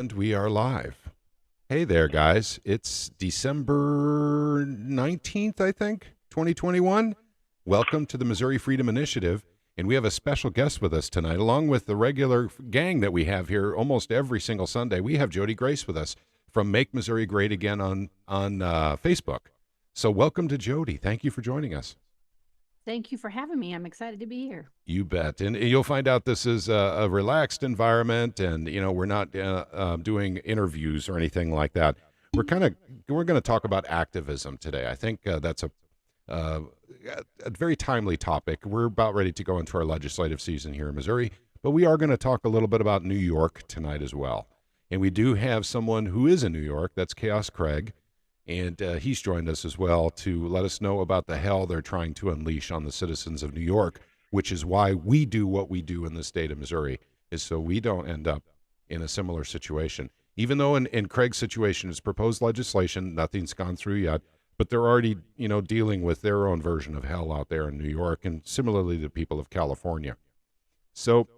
And we are live. Hey there, guys. It's December 19th, I think, 2021. Welcome to the Missouri Freedom Initiative. And we have a special guest with us tonight, along with the regular gang that we have here almost every single Sunday. We have Jodi Grace with us from Make Missouri Great Again on Facebook. So welcome to Jodi. Thank you for joining us. Thank you for having me. I'm excited to be here. You bet. And you'll find out this is a relaxed environment, and we're not doing interviews or anything like that. We're going to talk about activism today. I think that's uh, a very timely topic. We're about ready to go into our legislative season here in Missouri, but we are going to talk a little bit about New York tonight as well. And we do have someone who is in New York. That's Chaos Craig. And he's joined us as well to let us know about the hell they're trying to unleash on the citizens of New York, which is why we do what we do in the state of Missouri, is so we don't end up in a similar situation. Even though in Craig's situation, it's proposed legislation, nothing's gone through yet, but they're already, dealing with their own version of hell out there in New York, and similarly the people of California. So,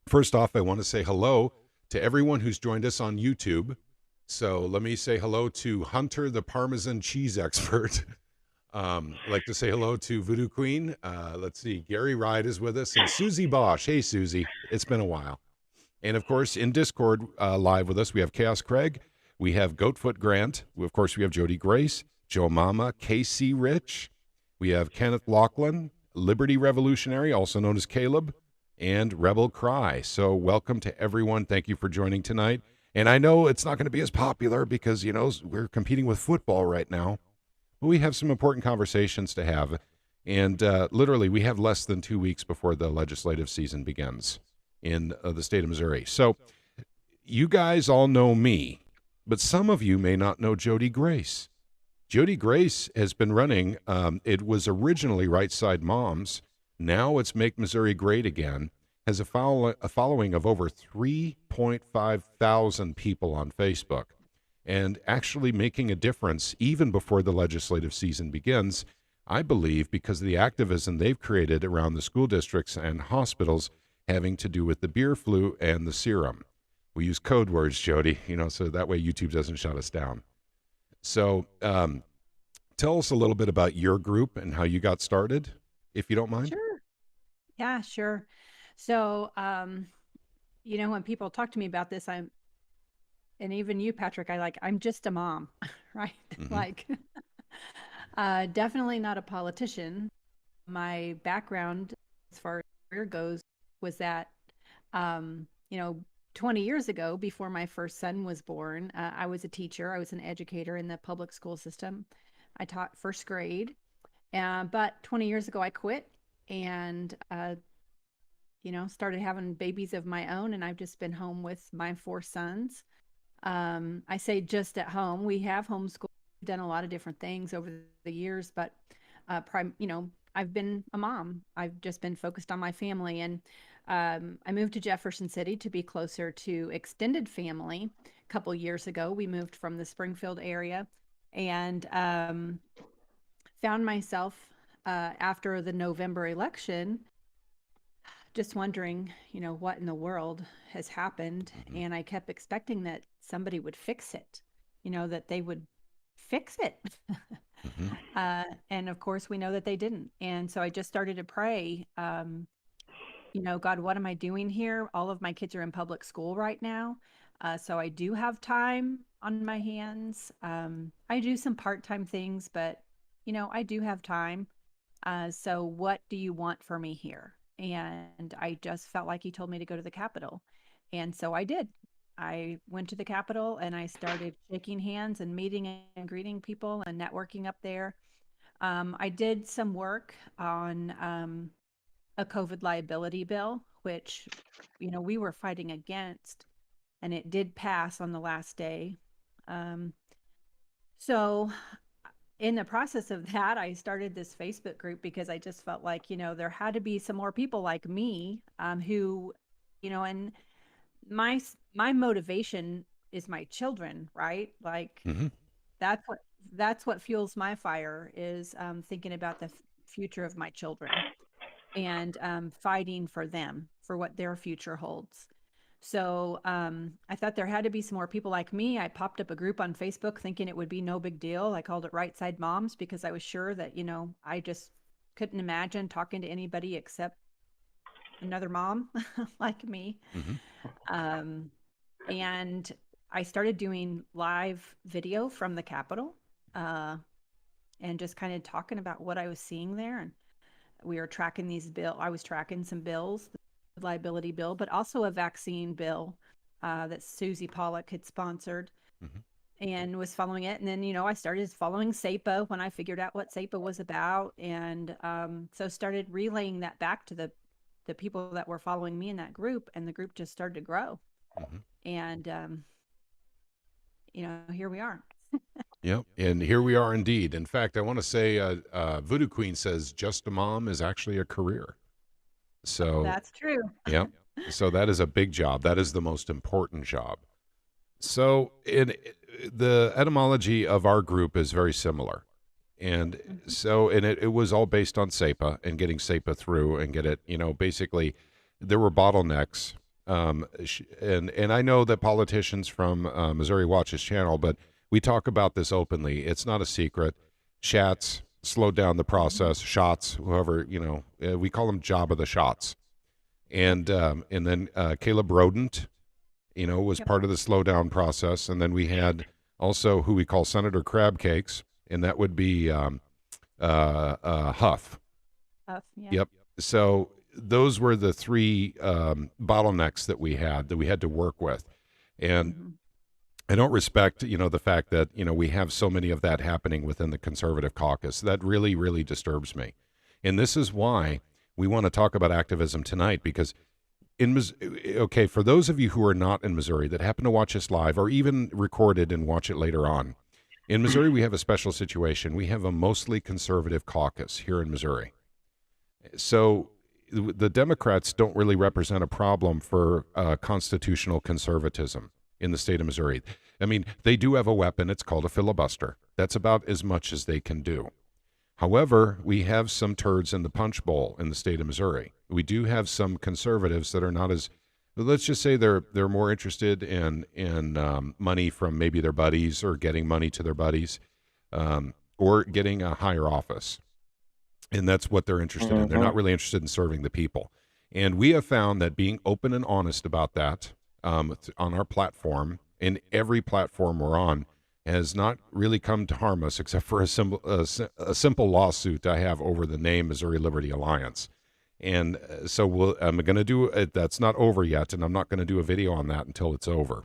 first off, I want to say hello to everyone who's joined us on YouTube. So let me say hello to Hunter, the Parmesan cheese expert. I'd like to say hello to Voodoo Queen. Let's see, Gary Ride is with us, and Susie Bosch. Hey, Susie, it's been a while. And of course, in Discord live with us, we have Chaos Craig, we have Goatfoot Grant, of course, we have Jodi Grace, Joe Mama, KC Rich, we have Kenneth Laughlin, Liberty Revolutionary, also known as Caleb, and Rebel Cry. So welcome to everyone. Thank you for joining tonight. And I know it's not going to be as popular because, we're competing with football right now. But we have some important conversations to have. And literally, we have less than 2 weeks before the legislative season begins in the state of Missouri. So you guys all know me, but some of you may not know Jodi Grace. Jodi Grace has been running, it was originally Right Side Moms. Now it's Make Missouri Great Again. Has a following of over 3.5 thousand people on Facebook, and actually making a difference even before the legislative season begins, I believe, because of the activism they've created around the school districts and hospitals having to do with the beer flu and the serum. We use code words, Jodi, so that way YouTube doesn't shut us down. So tell us a little bit about your group and how you got started, if you don't mind. Sure. Yeah, sure. So, when people talk to me about this, and even you, Patrick, I'm just a mom, right? Mm-hmm. Like, definitely not a politician. My background, as far as career goes, was that, um, you know, 20 years ago, before my first son was born, I was a teacher. I was an educator in the public school system. I taught first grade. But 20 years ago, I quit and started having babies of my own, and I've just been home with my four sons. I say just at home. We have homeschooled, done a lot of different things over the years, but I've been a mom. I've just been focused on my family, and I moved to Jefferson City to be closer to extended family. A couple years ago, we moved from the Springfield area, and found myself after the November election just wondering, what in the world has happened. Mm-hmm. And I kept expecting that somebody would fix it, that they would fix it. Mm-hmm. And of course, we know that they didn't. And so I just started to pray, God, what am I doing here? All of my kids are in public school right now. So I do have time on my hands. I do some part-time things, but, I do have time. So what do you want for me here? And I just felt like he told me to go to the Capitol. And so I did. I went to the Capitol and I started shaking hands and meeting and greeting people and networking up there. I did some work on a COVID liability bill, which, we were fighting against, and it did pass on the last day. Um, so in the process of that, I started this Facebook group because I just felt like, there had to be some more people like me, who, and my my motivation is my children, right? Like Mm-hmm. that's what that's what fuels my fire is thinking about the future of my children and fighting for them for what their future holds. So I thought there had to be some more people like me. I popped up a group on Facebook thinking it would be no big deal. I called it Right Side Moms because I was sure that, I just couldn't imagine talking to anybody except another mom like me. Hmm. Um, and I started doing live video from the Capitol and just kind of talking about what I was seeing there. And we were tracking I was tracking some bills, the liability bill, but also a vaccine bill that Susie Pollock had sponsored Hmm. and was following it. And then, I started following SEPA when I figured out what SEPA was about. And so started relaying that back to the people that were following me in that group. And the group just started to grow. Hmm. And, here we are. Yep. And here we are indeed. In fact, I want to say Voodoo Queen says just a mom is actually a career. So, That's true. yep. So that is a big job. That is the most important job. So, the etymology of our group is very similar. And Mhm. so, and it was all based on SEPA and getting SEPA through and get it, basically there were bottlenecks. And I know that politicians from Missouri watch this channel, but we talk about this openly. It's not a secret. Shats slowed down the Mhm. process. Shots, whoever, we call them Jabba the Shots. Yep. And then Caleb Rodent, was Yep. part of the slowdown process. And then we had also who we call Senator Crab Cakes, and that would be Huff. Yeah. Yep. So those were the three bottlenecks that we had to work with. And Hmm. I don't respect, the fact that, we have so many of that happening within the conservative caucus. That really, really disturbs me. And this is why we want to talk about activism tonight, because okay, for those of you who are not in Missouri that happen to watch this live or even recorded and watch it later on, in Missouri, we have a special situation. We have a mostly conservative caucus here in Missouri. So the Democrats don't really represent a problem for constitutional conservatism in the state of Missouri. I mean, they do have a weapon. It's called a filibuster. That's about as much as they can do. However, we have some turds in the punch bowl in the state of Missouri. We do have some conservatives that are not as, let's just say they're more interested in money from maybe their buddies or getting money to their buddies, or getting a higher office, and that's what they're interested in. They're not really interested in serving the people. And we have found that being open and honest about that on our platform, in every platform we're on, has not really come to harm us, except for a simple lawsuit I have over the name Missouri Liberty Alliance. And so I'm going to do it. That's not over yet, and I'm not going to do a video on that until it's over.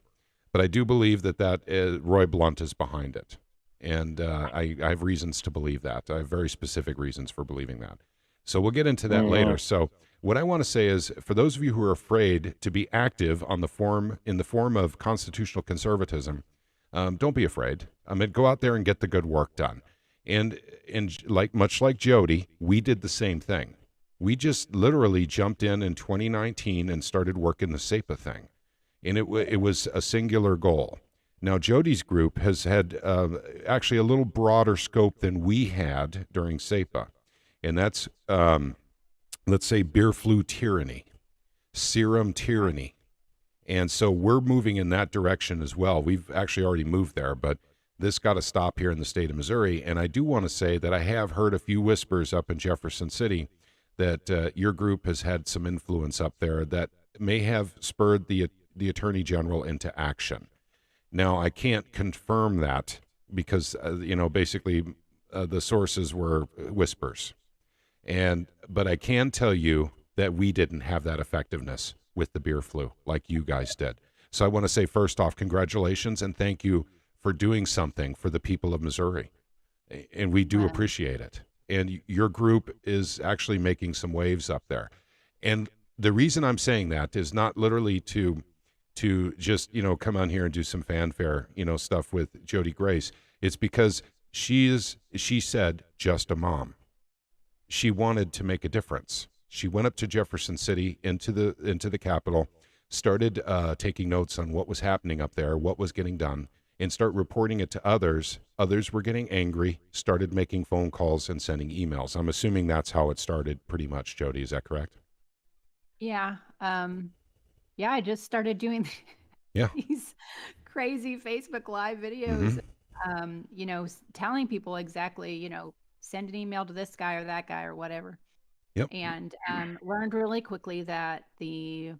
But I do believe that Roy Blunt is behind it. And I have reasons to believe that. I have very specific reasons for believing that. So we'll get into that later. So what I want to say is, for those of you who are afraid to be active in the form of constitutional conservatism, don't be afraid. I mean, go out there and get the good work done. And much like Jodi, we did the same thing. We just literally jumped in 2019 and started working the SEPA thing, and it was a singular goal. Now, Jodi's group has had actually a little broader scope than we had during SEPA, and that's, let's say, beer flu tyranny, serum tyranny. And so we're moving in that direction as well. We've actually already moved there, but this got to stop here in the state of Missouri. And I do want to say that I have heard a few whispers up in Jefferson City that your group has had some influence up there that may have spurred the Attorney General into action. Now, I can't confirm that because, basically the sources were whispers. But I can tell you that we didn't have that effectiveness with the beer flu like you guys did. So I want to say, first off, congratulations and thank you for doing something for the people of Missouri. And we do Wow. appreciate it. And your group is actually making some waves up there. And the reason I'm saying that is not literally to just, come on here and do some fanfare, stuff with Jodi Grace. It's because she said just a mom. She wanted to make a difference. She went up to Jefferson City into the Capitol, started taking notes on what was happening up there, what was getting done, and start reporting it to others. Others were getting angry, started making phone calls and sending emails. I'm assuming that's how it started pretty much, Jodi. Is that correct? Yeah. Yeah, I just started doing Yeah. these crazy Facebook Live videos, Hmm. telling people exactly, send an email to this guy or that guy or whatever. Yep. And learned really quickly that the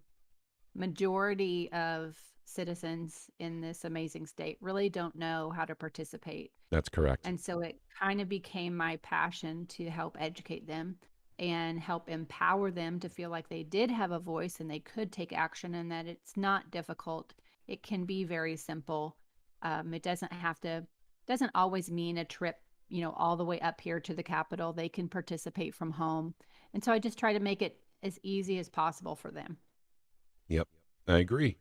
majority of citizens in this amazing state really don't know how to participate. That's correct. And so it kind of became my passion to help educate them and help empower them to feel like they did have a voice and they could take action and that it's not difficult. It can be very simple. It doesn't always mean a trip, all the way up here to the Capitol. They can participate from home. And so I just try to make it as easy as possible for them. Yep. I agree.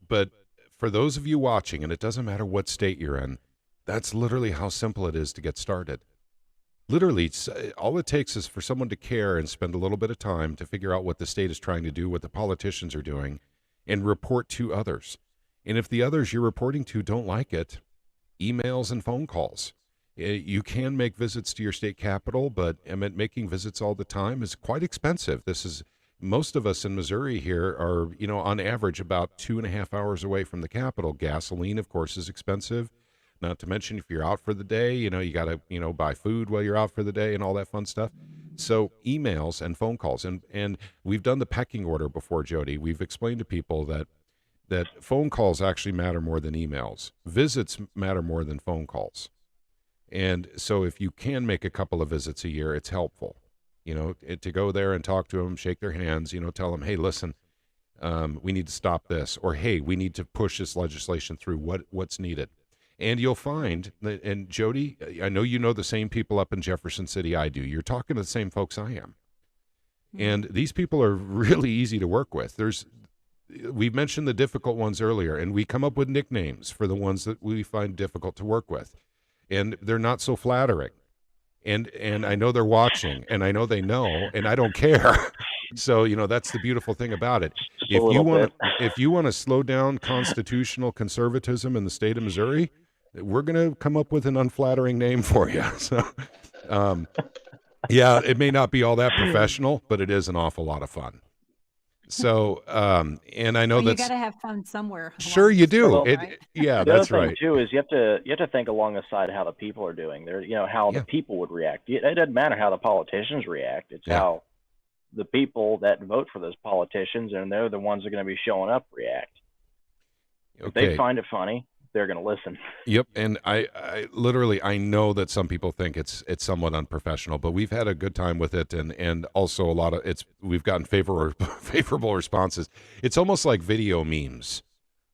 But for those of you watching, and it doesn't matter what state you're in, that's literally how simple it is to get started. Literally, all it takes is for someone to care and spend a little bit of time to figure out what the state is trying to do, what the politicians are doing, and report to others. And if the others you're reporting to don't like it, emails and phone calls. You can make visits to your state capital, but making visits all the time is quite expensive. Most of us in Missouri here are, on average about 2.5 hours away from the capital. Gasoline, of course, is expensive. Not to mention if you're out for the day, you got to, buy food while you're out for the day and all that fun stuff. So emails and phone calls, and we've done the pecking order before, Jodi. We've explained to people that phone calls actually matter more than emails. Visits matter more than phone calls. And so if you can make a couple of visits a year, it's helpful, to go there and talk to them, shake their hands, tell them, hey, listen, we need to stop this, or, hey, we need to push this legislation through. What's needed? And you'll find that, and Jodi, I know you know the same people up in Jefferson City I do. You're talking to the same folks I am. And these people are really easy to work with. We've mentioned the difficult ones earlier, and we come up with nicknames for the ones that we find difficult to work with. And they're not so flattering. And I know they're watching, and I know they know, and I don't care. So, that's the beautiful thing about it. Just a little bit. If you want to slow down constitutional conservatism in the state of Missouri, we're going to come up with an unflattering name for you. So, yeah, it may not be all that professional, but it is an awful lot of fun. So, and I know you that's got to have fun somewhere. sure you do. Well, Yeah, the that's other thing right. too is you have to think along the side how the people are doing. How Yeah. the people would react. It doesn't matter how the politicians react. It's Yeah. how the people that vote for those politicians, and they're the ones that are going to be showing up, react. If they find it funny, they're going to listen. Yep, and I literally I know that some people think it's somewhat unprofessional, but we've had a good time with it, and also a lot of we've gotten favorable responses. It's almost like video memes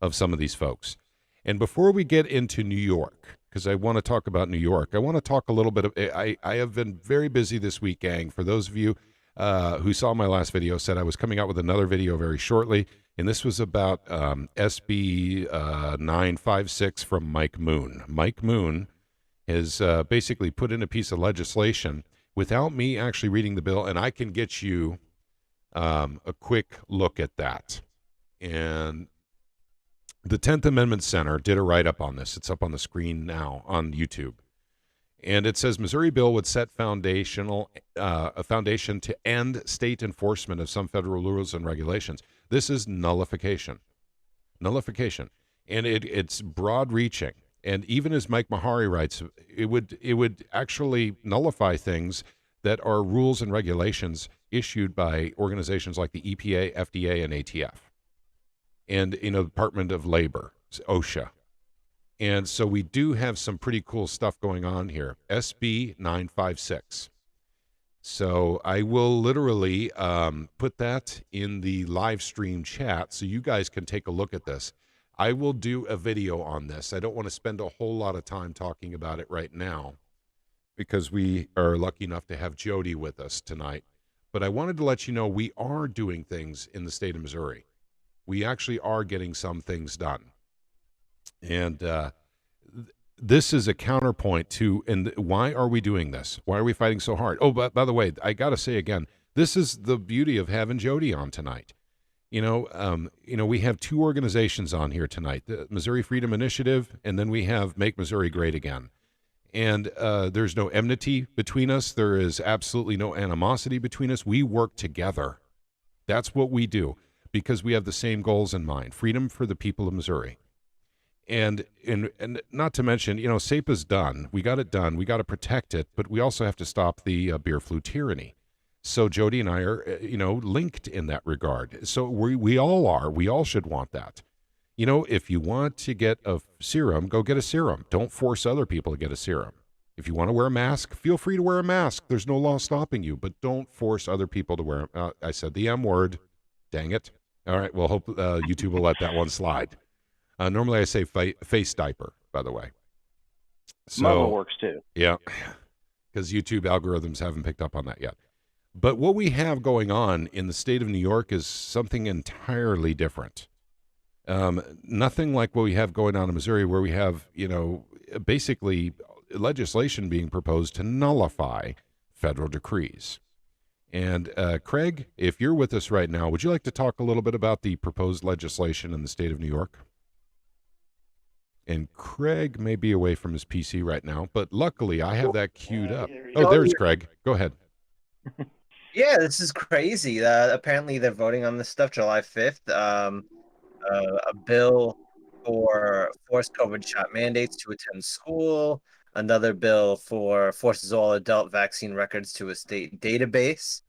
of some of these folks. And before we get into New York, because I want to talk about New York, I want to talk a little bit of I have been very busy this week, gang. For those of you who saw my last video, said I was coming out with another video very shortly. And this was about SB 956 from Mike Moon. Mike Moon has basically put in a piece of legislation without me actually reading the bill, and I can get you a quick look at that. And the 10th Amendment Center did a write-up on this. It's up on the screen now on YouTube. And it says Missouri bill would set a foundation to end state enforcement of some federal rules and regulations. This is nullification. And it's broad-reaching. And even as Mike Mahari writes, it would actually nullify things that are rules and regulations issued by organizations like the EPA, FDA, and ATF, and Department of Labor, OSHA. And so we do have some pretty cool stuff going on here. SB 956. So I will literally put that in the live stream chat so you guys can take a look at this. I will do a video on this. I don't want to spend a whole lot of time talking about it right now because we are lucky enough to have Jodi with us tonight. But I wanted to let you know we are doing things in the state of Missouri. We actually are getting some things done. And this is a counterpoint to, and why are we doing this? Why are we fighting so hard? Oh, but by the way, I got to say again, this is the beauty of having Jodi on tonight. We have two organizations on here tonight, the Missouri Freedom Initiative, and then we have Make Missouri Great Again. And there's no enmity between us. There is absolutely no animosity between us. We work together. That's what we do. because we have the same goals in mind: freedom for the people of Missouri. And not to mention, SEPA's done. We got it done. We got to protect it, but we also have to stop the beer flu tyranny. So Jodi and I are, linked in that regard. So we all are. We all should want that. If you want to get a serum, go get a serum. Don't force other people to get a serum. If you want to wear a mask, feel free to wear a mask. There's no law stopping you, but don't force other people to wear. I said the M word. Dang it. All right. Well, hope YouTube will let that one slide. Normally I say face diaper, by the way. So Mama works too. Yeah, because YouTube algorithms haven't picked up on that yet. But what we have going on in the state of New York is something entirely different. Nothing like what we have going on in Missouri, where we have, basically legislation being proposed to nullify federal decrees. And Craig, if you're with us right now, would you like to talk a little bit about the proposed legislation in the state of New York? And Craig may be away from his PC right now, but luckily I have that queued up. Oh, there's Craig. Go ahead. Yeah, this is crazy. Apparently they're voting on this stuff July 5th. A bill for forced COVID shot mandates to attend school. Another bill forces all adult vaccine records to a state database.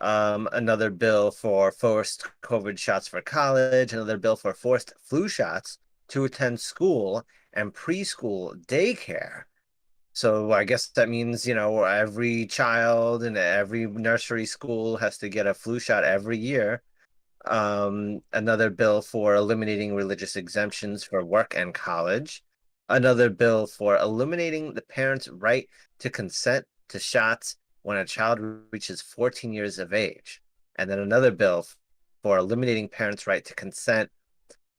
Another bill for forced COVID shots for college. Another bill for forced flu shots to attend school and preschool daycare. So I guess that means, every child in every nursery school has to get a flu shot every year. Another bill for eliminating religious exemptions for work and college. Another bill for eliminating the parent's right to consent to shots when a child reaches 14 years of age. And then another bill for eliminating parents' right to consent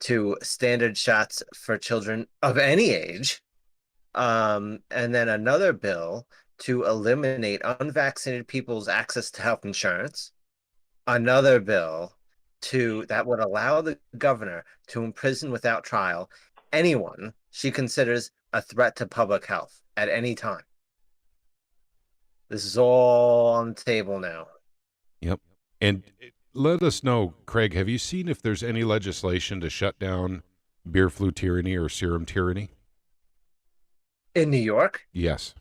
to standard shots for children of any age. And then another bill to eliminate unvaccinated people's access to health insurance. Another bill that would allow the governor to imprison without trial anyone she considers a threat to public health at any time. This is all on the table now. Yep. And let us know, Craig, have you seen if there's any legislation to shut down beer flu tyranny or serum tyranny? In New York? Yes.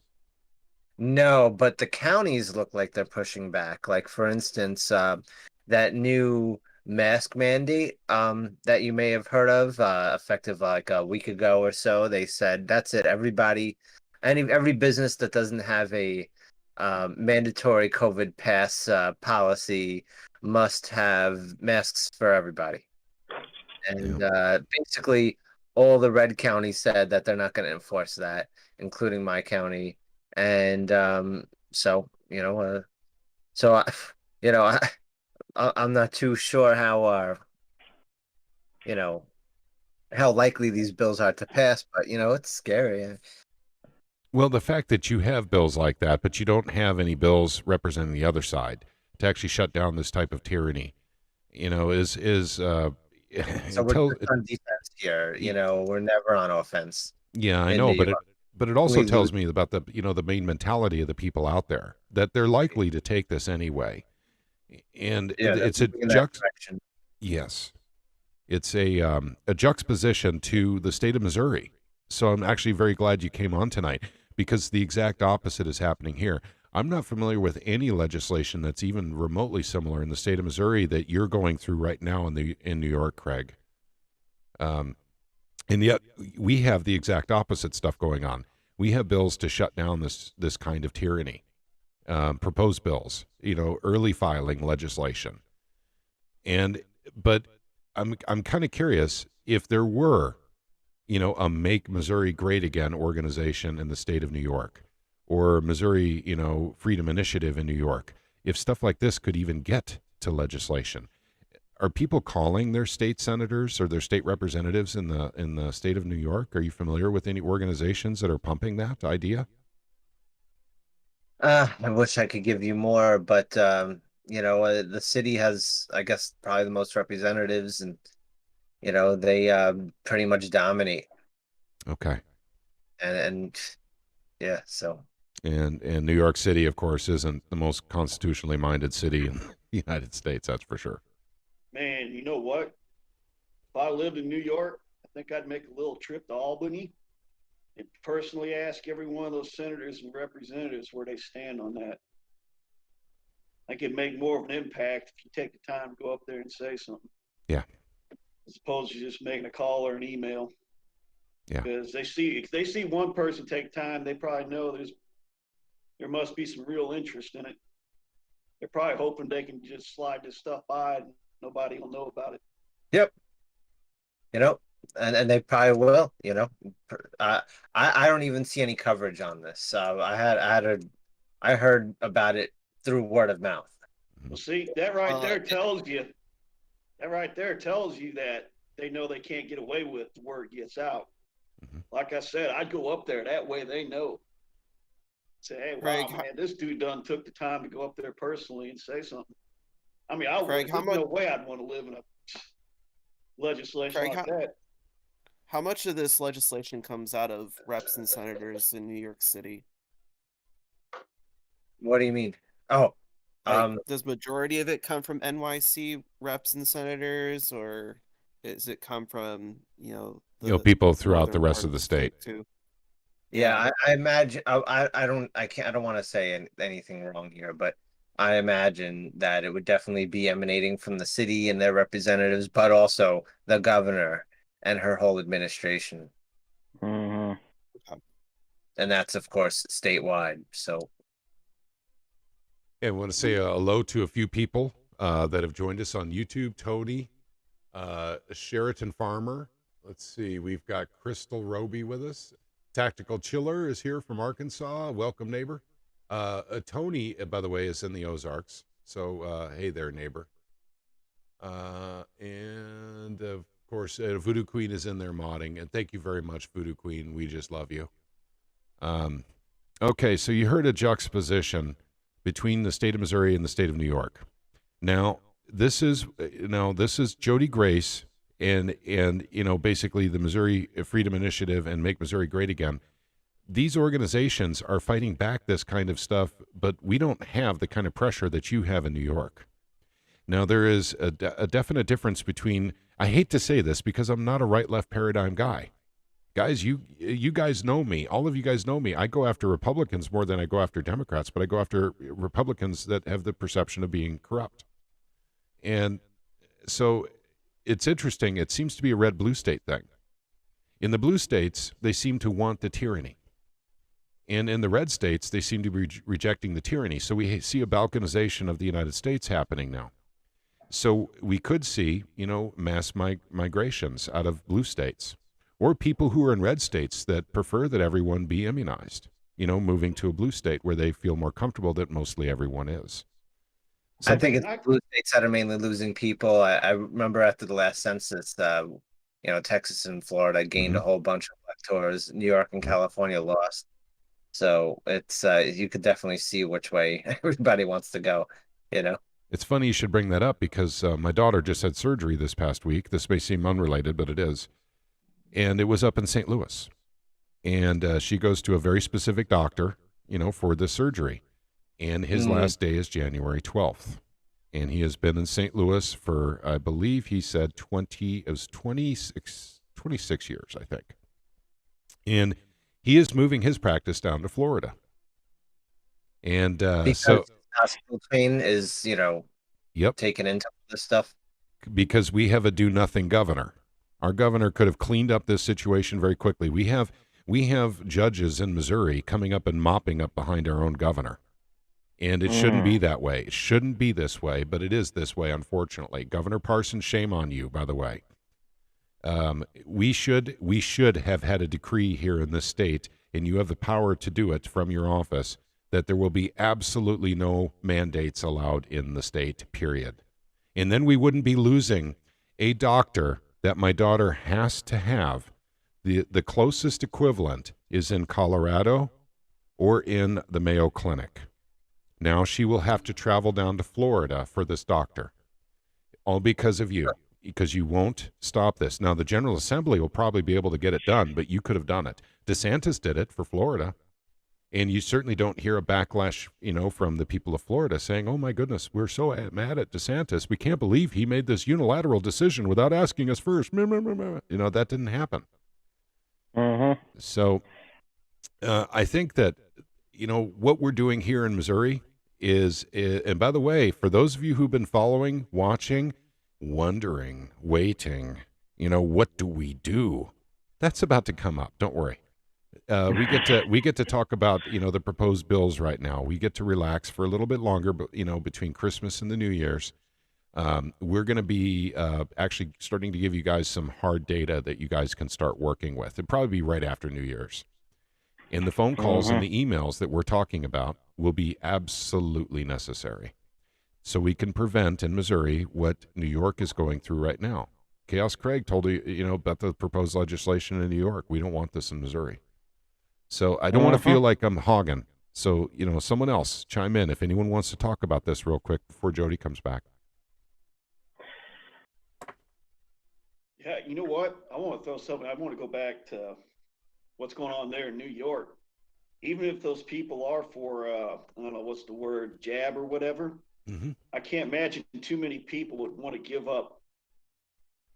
No, but the counties look like they're pushing back. Like, for instance, that new mask mandate that you may have heard of, effective like a week ago or so, they said that's it. Everybody, every business that doesn't have a mandatory COVID pass policy must have masks for everybody. And basically, all the red counties said that they're not going to enforce that, including my county. And so I'm not too sure how how likely these bills are to pass, but it's scary. Well, the fact that you have bills like that, but you don't have any bills representing the other side to actually shut down this type of tyranny, is So we're just on defense here. We're never on offense. Yeah, I know, but it also tells me about the main mentality of the people out there, that they're likely to take this anyway. And it's a yes, it's a juxtaposition to the state of Missouri. So I'm actually very glad you came on tonight, because the exact opposite is happening here. I'm not familiar with any legislation that's even remotely similar in the state of Missouri that you're going through right now in New York, Craig. And yet we have the exact opposite stuff going on. We have bills to shut down this kind of tyranny, proposed bills, early filing legislation. But I'm kind of curious if there were, a Make Missouri Great Again organization in the state of New York, or Missouri, Freedom Initiative in New York, if stuff like this could even get to legislation. Are people calling their state senators or their state representatives in the state of New York? Are you familiar with any organizations that are pumping that idea? I wish I could give you more, but the city has, I guess, probably the most representatives, and they pretty much dominate. Okay. And yeah, so. And New York City, of course, isn't the most constitutionally minded city in the United States. That's for sure. Man, you know what? If I lived in New York, I think I'd make a little trip to Albany and personally ask every one of those senators and representatives where they stand on that. I could make more of an impact if you take the time to go up there and say something. Yeah. As opposed to just making a call or an email. Yeah. Because if they see one person take time, they probably know there must be some real interest in it. They're probably hoping they can just slide this stuff by and nobody will know about it. Yep. You know, and they probably will. You know, I don't even see any coverage on this. I heard about it through word of mouth. Well, see, that right there tells you that they know they can't get away with the word gets out. Mm-hmm. Like I said, I'd go up there. That way they know. Say, hey, wow, man, this dude done took the time to go up there personally and say something. I mean, there's no way I'd want to live in a legislation like that. How much of this legislation comes out of reps and senators in New York City? What do you mean? Oh, does majority of it come from NYC reps and senators, or does it come from people throughout the rest of the state too? Yeah, I imagine. I don't want to say anything wrong here, but I imagine that it would definitely be emanating from the city and their representatives, but also the governor and her whole administration. Mm-hmm. And that's, of course, statewide. So, I want to say hello to a few people that have joined us on YouTube. Tony, Sheraton Farmer. Let's see, we've got Crystal Roby with us. Tactical Chiller is here from Arkansas. Welcome, neighbor. Tony, by the way, is in the Ozarks. So, hey there, neighbor. And, of course, Voodoo Queen is in there modding. And thank you very much, Voodoo Queen. We just love you. Okay, so you heard a juxtaposition between the state of Missouri and the state of New York. Now, this is Jodi Grace and basically the Missouri Freedom Initiative and Make Missouri Great Again. These organizations are fighting back this kind of stuff, but we don't have the kind of pressure that you have in New York. Now, there is a definite difference between, I hate to say this because I'm not a right-left paradigm guy. Guys, you guys know me. All of you guys know me. I go after Republicans more than I go after Democrats, but I go after Republicans that have the perception of being corrupt. And so it's interesting. It seems to be a red-blue state thing. In the blue states, they seem to want the tyranny. And in the red states, they seem to be rejecting the tyranny. So we see a balkanization of the United States happening now. So we could see, mass migrations out of blue states, or people who are in red states that prefer that everyone be immunized, moving to a blue state where they feel more comfortable that mostly everyone is. I think it's blue states that are mainly losing people. I remember after the last census, Texas and Florida gained a whole bunch of electors. New York and California lost. So it's you could definitely see which way everybody wants to go, It's funny you should bring that up because my daughter just had surgery this past week. This may seem unrelated, but it is. And it was up in St. Louis. And she goes to a very specific doctor, for the surgery. And his last day is January 12th. And he has been in St. Louis for, I believe he said 26 years, I think. And he is moving his practice down to Florida. And so hospital chain is, taken into this stuff. Because we have a do-nothing governor. Our governor could have cleaned up this situation very quickly. We have judges in Missouri coming up and mopping up behind our own governor. And it shouldn't be that way. It shouldn't be this way, but it is this way, unfortunately. Governor Parson, shame on you, by the way. We should have had a decree here in this state, and you have the power to do it from your office, that there will be absolutely no mandates allowed in the state, period. And then we wouldn't be losing a doctor that my daughter has to have. The closest equivalent is in Colorado or in the Mayo Clinic. Now she will have to travel down to Florida for this doctor, all because of you, because you won't stop this. Now, the General Assembly will probably be able to get it done, but you could have done it. DeSantis did it for Florida. And you certainly don't hear a backlash, from the people of Florida saying, "Oh my goodness, we're so mad at DeSantis. We can't believe he made this unilateral decision without asking us first." That didn't happen. So I think that, what we're doing here in Missouri and by the way, for those of you who've been following, watching, wondering, waiting, what do we do? That's about to come up. Don't worry. We get to talk about the proposed bills right now. We get to relax for a little bit longer, but between Christmas and the New Year's, we're going to be actually starting to give you guys some hard data that you guys can start working with. It'll probably be right after New Year's. And the phone calls and the emails that we're talking about will be absolutely necessary, so we can prevent in Missouri what New York is going through right now. Chaos Craig told you, about the proposed legislation in New York. We don't want this in Missouri. So I don't want to feel like I'm hogging. So, someone else chime in if anyone wants to talk about this real quick before Jodi comes back. Yeah, you know what? I want to throw something. I want to go back to what's going on there in New York. Even if those people are for, I don't know, what's the word, jab or whatever, I can't imagine too many people would want to give up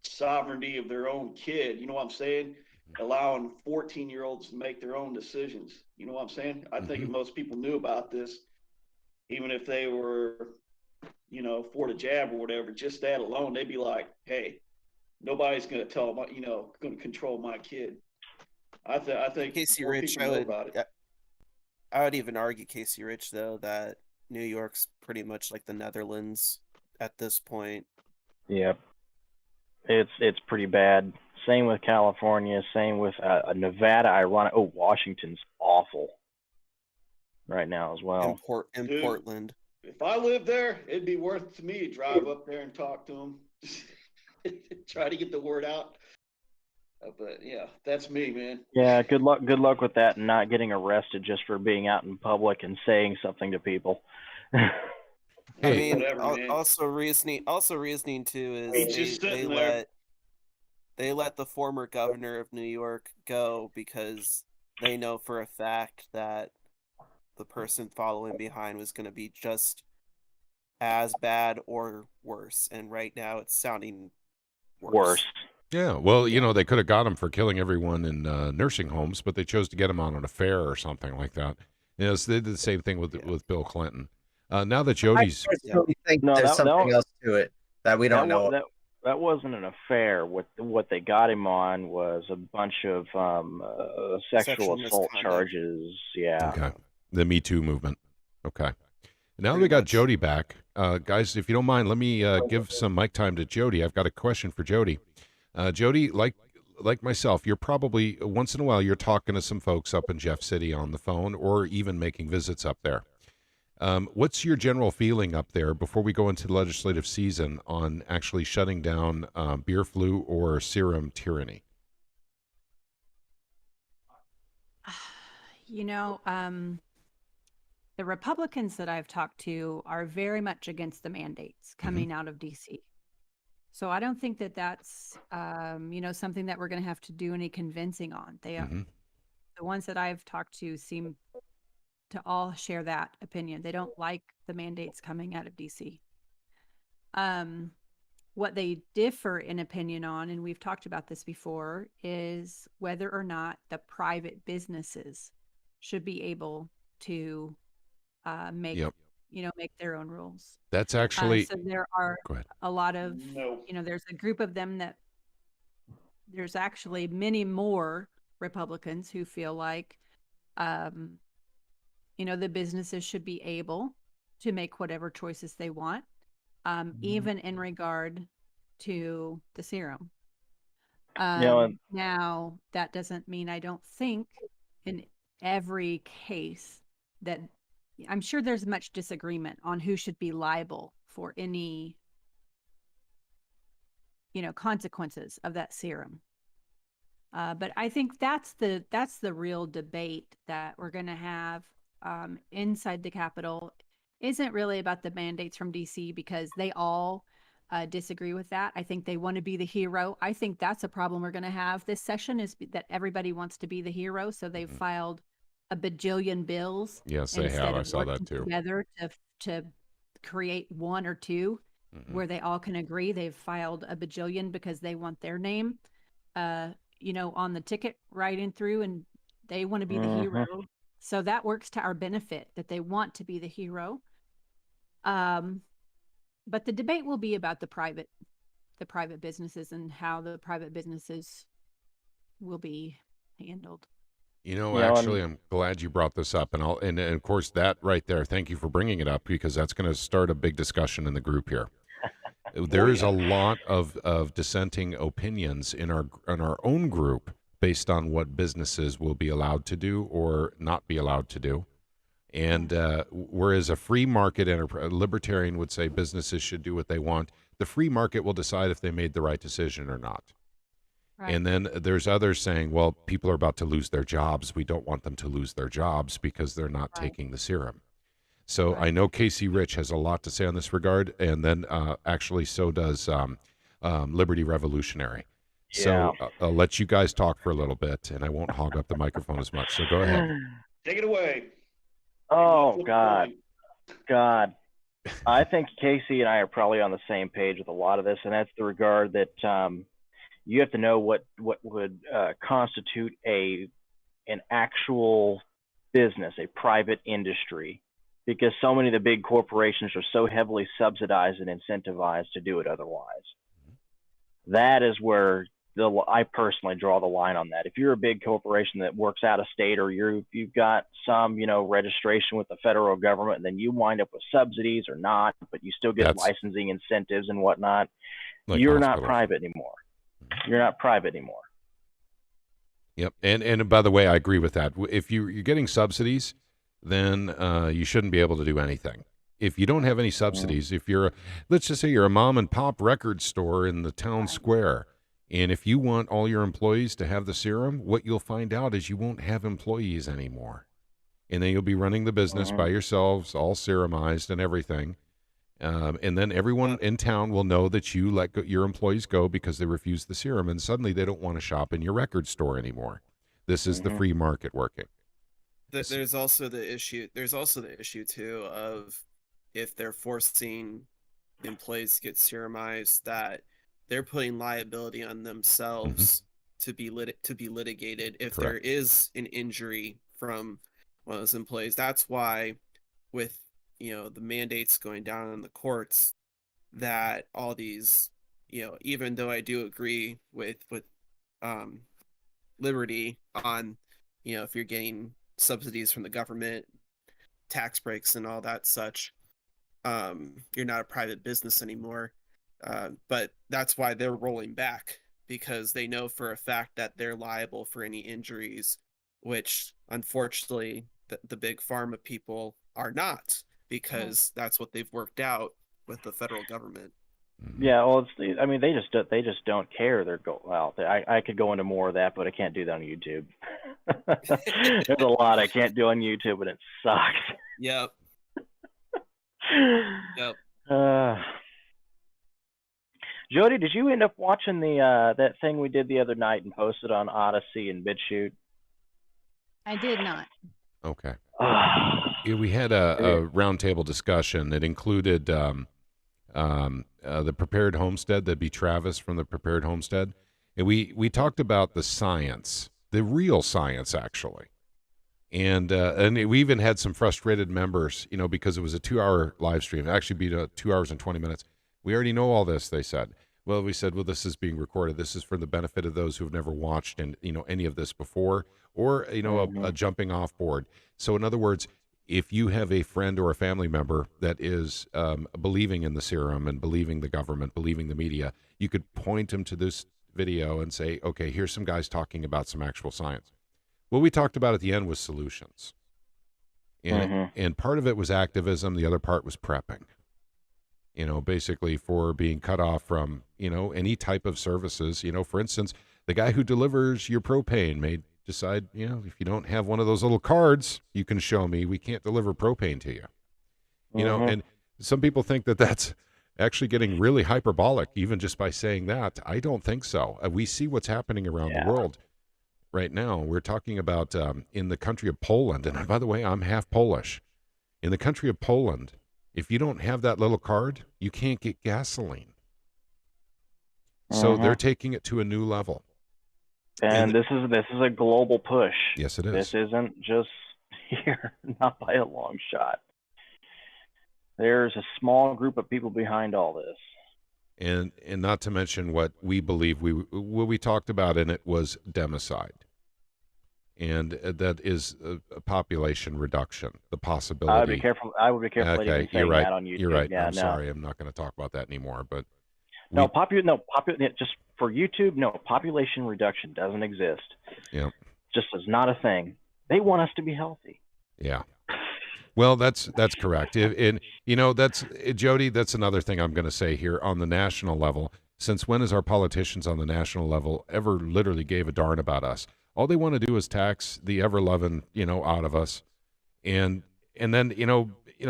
sovereignty of their own kid. You know what I'm saying? Allowing 14-year-olds to make their own decisions. You know what I'm saying? I think if most people knew about this, even if they were, for the jab or whatever, just that alone, they'd be like, hey, nobody's going to tell them, going to control my kid. I think Casey more Rich, people know about it. I would even argue, Casey Rich, though, that New York's pretty much like the Netherlands at this point. Yep. It's pretty bad. Same with California. Same with Nevada. Washington's awful right now as well. In Dude, Portland. If I lived there, it'd be worth to me to drive up there and talk to them. Try to get the word out. But yeah, that's me, man. Yeah, good luck with that and not getting arrested just for being out in public and saying something to people. I mean, whatever, also reasoning too He's is just sitting there. they let the former governor of New York go because they know for a fact that the person following behind was going to be just as bad or worse. And right now it's sounding worse. Yeah, well, they could have got him for killing everyone in nursing homes, but they chose to get him on an affair or something like that. They did the same thing with Bill Clinton. Now that Jodi's, I personally think there's something else to it that we don't know. That wasn't an affair. What they got him on was a bunch of sexual assault charges. Yeah. Okay. The Me Too movement. Okay. Now that we got Jodi back, guys, if you don't mind, let me give some mic time to Jodi. I've got a question for Jodi. Jodi, like myself, you're probably once in a while you're talking to some folks up in Jeff City on the phone or even making visits up there. What's your general feeling up there before we go into the legislative season on actually shutting down beer flu or serum tyranny? The Republicans that I've talked to are very much against the mandates coming out of DC. So I don't think that that's, something that we're going to have to do any convincing on. The ones that I've talked to seem to all share that opinion. They don't like the mandates coming out of DC. What they differ in opinion on, and we've talked about this before, is whether or not the private businesses should be able to make their own rules. That's actually so there are a lot of there's a group of them that there's actually many more Republicans who feel like the businesses should be able to make whatever choices they want, even in regard to the serum. Now that doesn't mean I don't think in every case that I'm sure there's much disagreement on who should be liable for any, consequences of that serum. But I think that's the real debate that we're going to have inside the Capitol. Isn't really about the mandates from DC because they all disagree with that. I think they want to be the hero. I think that's a problem we're going to have this session is that everybody wants to be the hero. So they've filed a bajillion bills Yes, they instead have. I of saw that working too. together to create one or two Mhm. where they all can agree. They've filed a bajillion because they want their name, on the ticket right in through, and they want to be the hero. So that works to our benefit that they want to be the hero. But the debate will be about the private businesses and how the private businesses will be handled. Actually, I'm glad you brought this up, and of course that right there. Thank you for bringing it up because that's going to start a big discussion in the group here. There is a lot of dissenting opinions in our own group based on what businesses will be allowed to do or not be allowed to do. And whereas a free market and a libertarian would say businesses should do what they want, the free market will decide if they made the right decision or not. Right. And then there's others saying, well, people are about to lose their jobs. We don't want them to lose their jobs because they're not taking the serum. So I know Casey Rich has a lot to say on this regard. And then actually so does Liberty Revolutionary. So I'll let you guys talk for a little bit and I won't hog up the microphone as much. So go ahead. Take it away. Oh, God. I think Casey and I are probably on the same page with a lot of this, and that's the regard that you have to know what would constitute an actual business, a private industry, because so many of the big corporations are so heavily subsidized and incentivized to do it otherwise. That is where I personally draw the line on that. If you're a big corporation that works out of state, or you've got some registration with the federal government, and then you wind up with subsidies or not, but you still get licensing incentives and whatnot, you're not private anymore. You're not private anymore. Yep. And by the way, I agree with that. If you're getting subsidies, then you shouldn't be able to do anything. If you don't have any subsidies, if let's just say you're a mom and pop record store in the town square, and if you want all your employees to have the serum, what you'll find out is you won't have employees anymore. And then you'll be running the business by yourselves, all serumized and everything. And then everyone in town will know that you let your employees go because they refuse the serum, and suddenly they don't want to shop in your record store anymore. This is the free market working. There's also the issue. There's also the issue too of if they're forcing employees to get serumized, that they're putting liability on themselves to be litigated if there is an injury from one of those employees. That's why with the mandates going down in the courts, that all these, even though I do agree with Liberty on, if you're getting subsidies from the government, tax breaks and all that such, you're not a private business anymore. But that's why they're rolling back, because they know for a fact that they're liable for any injuries, which unfortunately the big pharma people are not, because that's what they've worked out with the federal government. Yeah, well, they just don't care. I could go into more of that, but I can't do that on YouTube. There's a lot I can't do on YouTube, and it sucks. Yep. Yep. Jodi, did you end up watching that thing we did the other night and posted on Odyssey and BitChute? I did not. Okay. We had a roundtable discussion. It included the Prepared Homestead. That'd be Travis from the Prepared Homestead. And we talked about the science, the real science, actually. And we even had some frustrated members, because it was a 2-hour live stream. It actually be 2 hours and 20 minutes. We already know all this, they said. Well, we said, this is being recorded. This is for the benefit of those who have never watched any of this before, or a jumping off board. So in other words, if you have a friend or a family member that is believing in the serum and believing the government, believing the media, you could point them to this video and say, okay, here's some guys talking about some actual science. What we talked about at the end was solutions. And part of it was activism. The other part was prepping. Basically for being cut off from, any type of services. For instance, the guy who delivers your propane may decide, if you don't have one of those little cards you can show me, we can't deliver propane to you. And some people think that that's actually getting really hyperbolic, even just by saying that. I don't think so. We see what's happening around the world. right now. We're talking about in the country of Poland, and by the way, I'm half Polish. In the country of Poland, if you don't have that little card, you can't get gasoline. So they're taking it to a new level. And this is a global push. Yes, it is. This isn't just here, not by a long shot. There's a small group of people behind all this. And not to mention what we believe what we talked about in it was democide. And that is a population reduction, the possibility. I would be careful. Okay, saying you're right. that on YouTube. You're right. Yeah, I'm sorry. I'm not going to talk about that anymore. But just for YouTube, no, population reduction doesn't exist. Yeah. Just is not a thing. They want us to be healthy. Yeah. Well, that's correct. And that's Jodi. That's another thing I'm going to say here on the national level. Since when has our politicians on the national level ever literally gave a darn about us? All they want to do is tax the ever loving, out of us, and then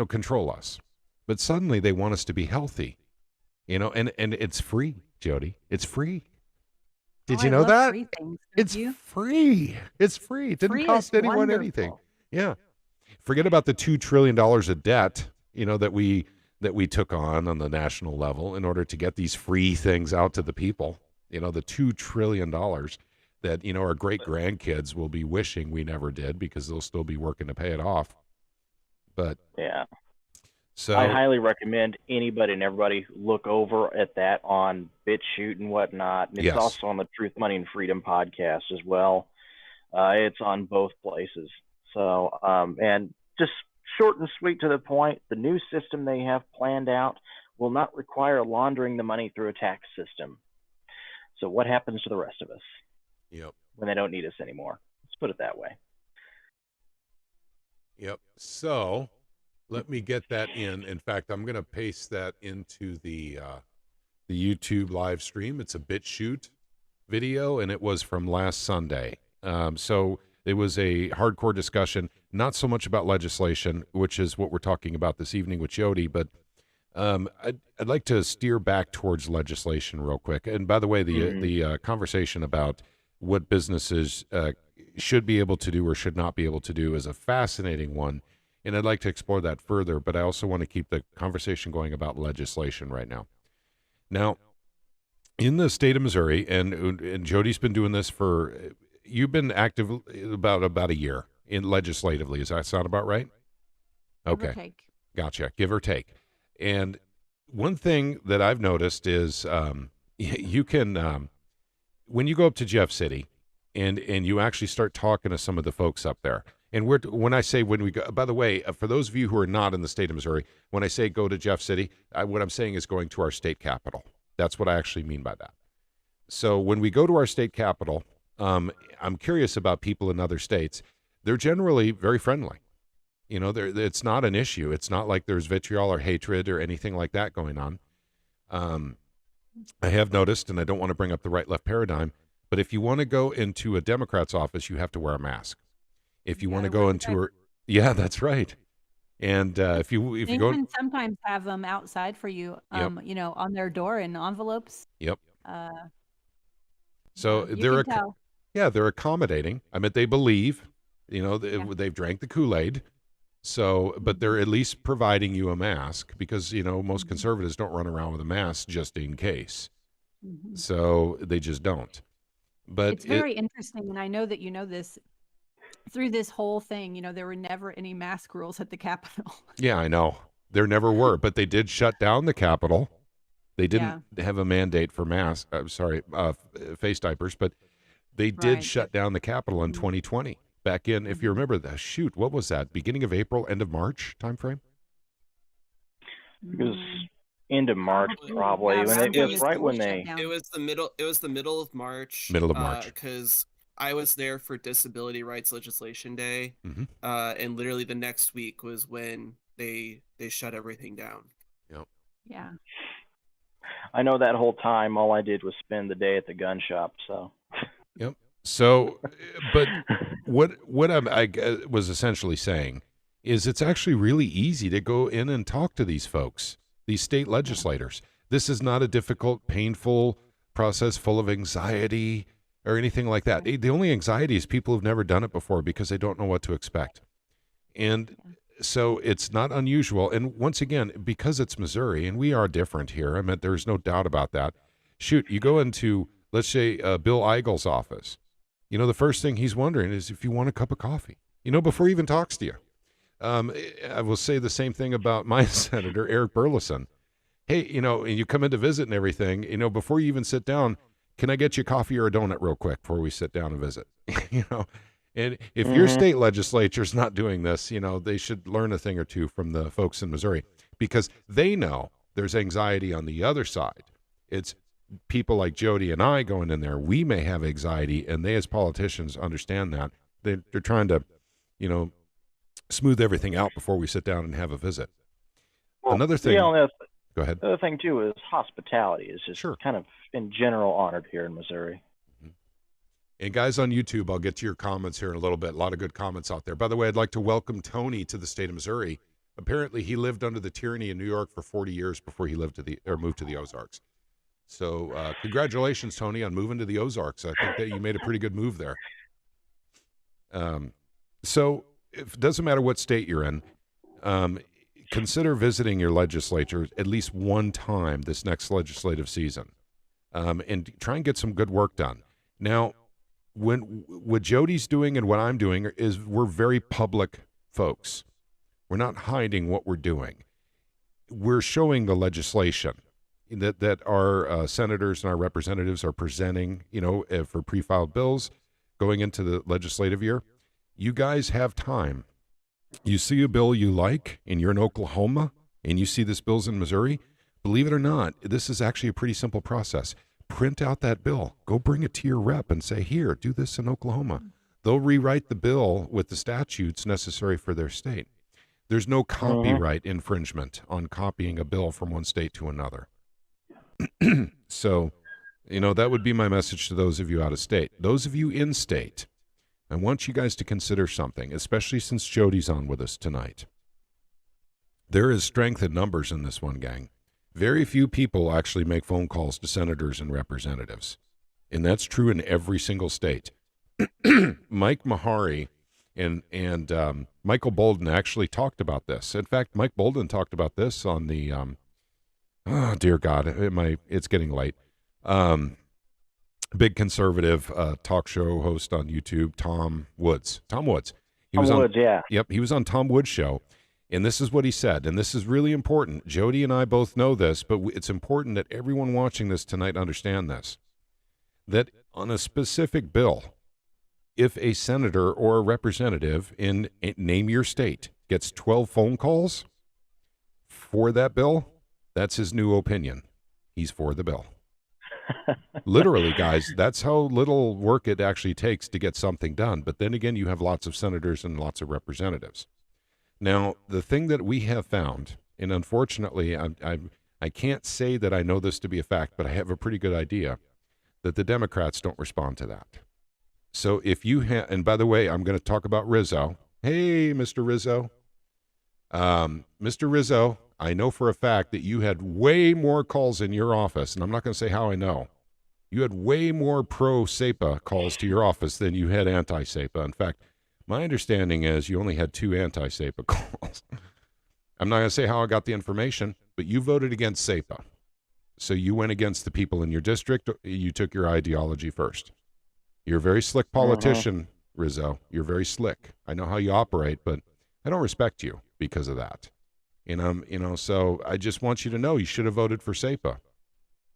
control us. But suddenly they want us to be healthy, and it's free, Jodi. It's free. Did you know that? Free things, it's free. It's free. It didn't cost anyone anything. Yeah. Forget about the $2 trillion of debt, that we took on the national level in order to get these free things out to the people. The $2 trillion that, our great grandkids will be wishing we never did because they'll still be working to pay it off. But yeah. So I highly recommend anybody and everybody look over at that on BitChute and whatnot. And it's also on the Truth, Money, and Freedom podcast as well. It's on both places. So, and just short and sweet to the point, the new system they have planned out will not require laundering the money through a tax system. So what happens to the rest of us? Yep. When they don't need us anymore? Let's put it that way. Yep. So let me get that in. In fact, I'm going to paste that into the YouTube live stream. It's a BitChute video, and it was from last Sunday. So it was a hardcore discussion, not so much about legislation, which is what we're talking about this evening with Jodi, but I'd like to steer back towards legislation real quick. And by the way, the conversation about what businesses should be able to do or should not be able to do is a fascinating one. And I'd like to explore that further, but I also want to keep the conversation going about legislation right now. Now, in the state of Missouri, and Jodi's been doing this you've been active about a year legislatively. Does that sound about right? Okay. Give or take. Gotcha. Give or take. And one thing that I've noticed is you can, when you go up to Jeff City and you actually start talking to some of the folks up there, and when we go, by the way, for those of you who are not in the state of Missouri, when I say go to Jeff City, what I'm saying is going to our state capital. That's what I actually mean by that. So when we go to our state capital, I'm curious about people in other states. They're generally very friendly. It's not an issue. It's not like there's vitriol or hatred or anything like that going on. I have noticed, and I don't want to bring up the right-left paradigm, but if you want to go into a Democrat's office, you have to wear a mask. If you want to go into that's right. And if you go, even sometimes have them outside for you, on their door in envelopes. Yep. So they're accommodating. I mean, they believe, they've drank the Kool-Aid. So, but they're at least providing you a mask because, most conservatives don't run around with a mask just in case. Mm-hmm. So they just don't. But it's very interesting. And I know that you know this through this whole thing, there were never any mask rules at the Capitol. Yeah, I know. There never were, but they did shut down the Capitol. They didn't have a mandate for face diapers, but they did shut down the Capitol in 2020. Back in, if you remember what was that? Beginning of April, end of March timeframe? It was end of March, probably. It was the middle of March. Middle of March. Because I was there for Disability Rights Legislation Day, and literally the next week was when they shut everything down. Yep. Yeah. I know that whole time, all I did was spend the day at the gun shop. So. Yep. So, but what I was essentially saying is it's actually really easy to go in and talk to these folks, these state legislators. This is not a difficult, painful process full of anxiety. or anything like that. The only anxiety is people have never done it before because they don't know what to expect. And so it's not unusual. And once again, because it's Missouri and we are different here, I mean, there's no doubt about that. Shoot, you go into, let's say, Bill Eigel's office. You know, the first thing he's wondering is if you want a cup of coffee, you know, before he even talks to you. I will say the same thing about my senator, Eric Burleson. Hey, you know, and you come in to visit and everything, you know, before you even sit down, can I get you coffee or a donut real quick before we sit down and visit? You know, and if your state legislature's not doing this, you know, they should learn a thing or two from the folks in Missouri, because they know there's anxiety on the other side. It's people like Jodi and I going in there. We may have anxiety, and they as politicians understand that. They're trying to, you know, smooth everything out before we sit down and have a visit. Well, Another thing. Yeah, go ahead. the other thing too is hospitality is just Sure. kind of in general honored here in Missouri. And guys on YouTube, I'll get to your comments here in a little bit. A lot of good comments out there. By the way, I'd like to welcome Tony to the state of Missouri. Apparently, he lived under the tyranny in New York for 40 years before he moved to the Ozarks. So congratulations, Tony, on moving to the Ozarks. I think that you made a pretty good move there. So it doesn't matter what state you're in. Consider visiting your legislature at least one time this next legislative season, and try and get some good work done. Now, what Jodi's doing and what I'm doing is we're very public folks. We're not hiding what we're doing. We're showing the legislation that our senators and our representatives are presenting, you know, for pre-filed bills going into the legislative year. You guys have time. You see a bill you like and you're in Oklahoma and you see this bill's in Missouri, believe it or not, this is actually a pretty simple process. Print out that bill. Go bring it to your rep and say, here, do this in Oklahoma. They'll rewrite the bill with the statutes necessary for their state. There's no copyright infringement on copying a bill from one state to another. So, you know, that would be my message to those of you out of state. Those of you in state, I want you guys to consider something, especially since Jodi's on with us tonight. There is strength in numbers in this one, gang. Very few people actually make phone calls to senators and representatives. And that's true in every single state. Mike Mahari and Michael Bolden actually talked about this. In fact, Mike Bolden talked about this on the, oh, dear God, it's getting late. Big conservative talk show host on YouTube, Tom Woods. He was on, yeah. Yep, he was on Tom Woods' show. And this is what he said, and this is really important. Jodi and I both know this, but it's important that everyone watching this tonight understand this. That on a specific bill, if a senator or a representative in name your state gets 12 phone calls for that bill, that's his new opinion. He's for the bill. Literally, guys, that's how little work it actually takes to get something done. But then again, you have lots of senators and lots of representatives. Now, the thing that we have found, and unfortunately, I can't say that I know this to be a fact, but I have a pretty good idea, that the Democrats don't respond to that. So if you have, and by the way, I'm going to talk about Rizzo. Hey, Mr. Rizzo. Mr. Rizzo, I know for a fact that you had way more calls in your office, and I'm not going to say how I know. You had way more pro-SEPA calls to your office than you had anti-SEPA. In fact, my understanding is you only had 2 anti-SEPA calls. I'm not going to say how I got the information, but you voted against SEPA. So you went against the people in your district. You took your ideology first. You're a very slick politician, Rizzo. You're very slick. I know how you operate, but I don't respect you because of that. And so I just want you to know you should have voted for SEPA.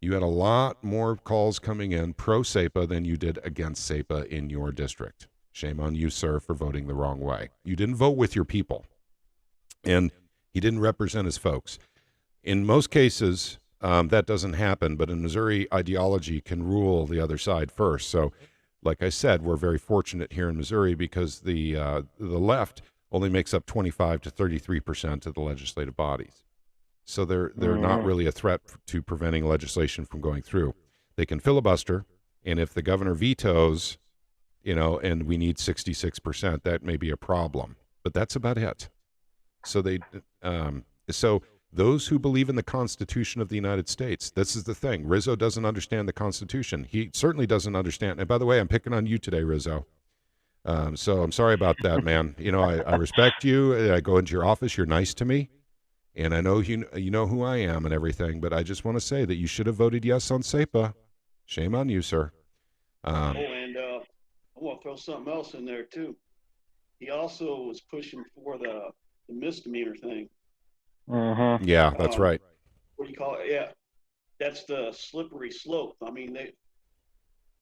You had a lot more calls coming in pro-SEPA than you did against SEPA in your district. Shame on you, sir, for voting the wrong way. You didn't vote with your people, and he didn't represent his folks. In most cases, that doesn't happen, but in Missouri, ideology can rule the other side first. So, like I said, we're very fortunate here in Missouri because the left only makes up 25 to 33% of the legislative bodies. So they're not really a threat to preventing legislation from going through. They can filibuster, and if the governor vetoes, and we need 66%, that may be a problem. But that's about it. So Those who believe in the Constitution of the United States. This is the thing. Rizzo doesn't understand the Constitution. He certainly doesn't understand. And by the way, I'm picking on you today, Rizzo. So I'm sorry about that, man. You know, I respect you. I go into your office. You're nice to me. And I know you know who I am and everything. But I just want to say that you should have voted yes on SEPA. Shame on you, sir. And I want to throw something else in there, too. He also was pushing for the misdemeanor thing. Yeah, that's right. What do you call it? Yeah, that's the slippery slope. I mean,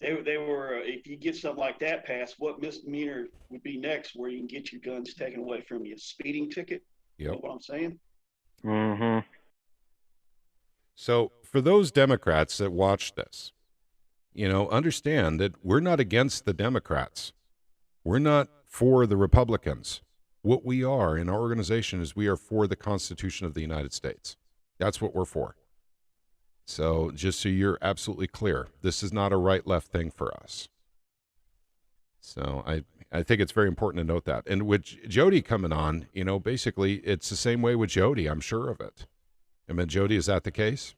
they were, if you get something like that passed, what misdemeanor would be next where you can get your guns taken away from you? Speeding ticket? Yep. You know what I'm saying? So for those Democrats that watch this, you know, understand that we're not against the Democrats. We're not for the Republicans. What we are in our organization is we are for the Constitution of the United States. That's what we're for. So just so you're absolutely clear, this is not a right-left thing for us. So I think it's very important to note that. And with Jodi coming on, you know, basically it's the same way with Jodi. I'm sure of it. I mean, Jodi, is that the case?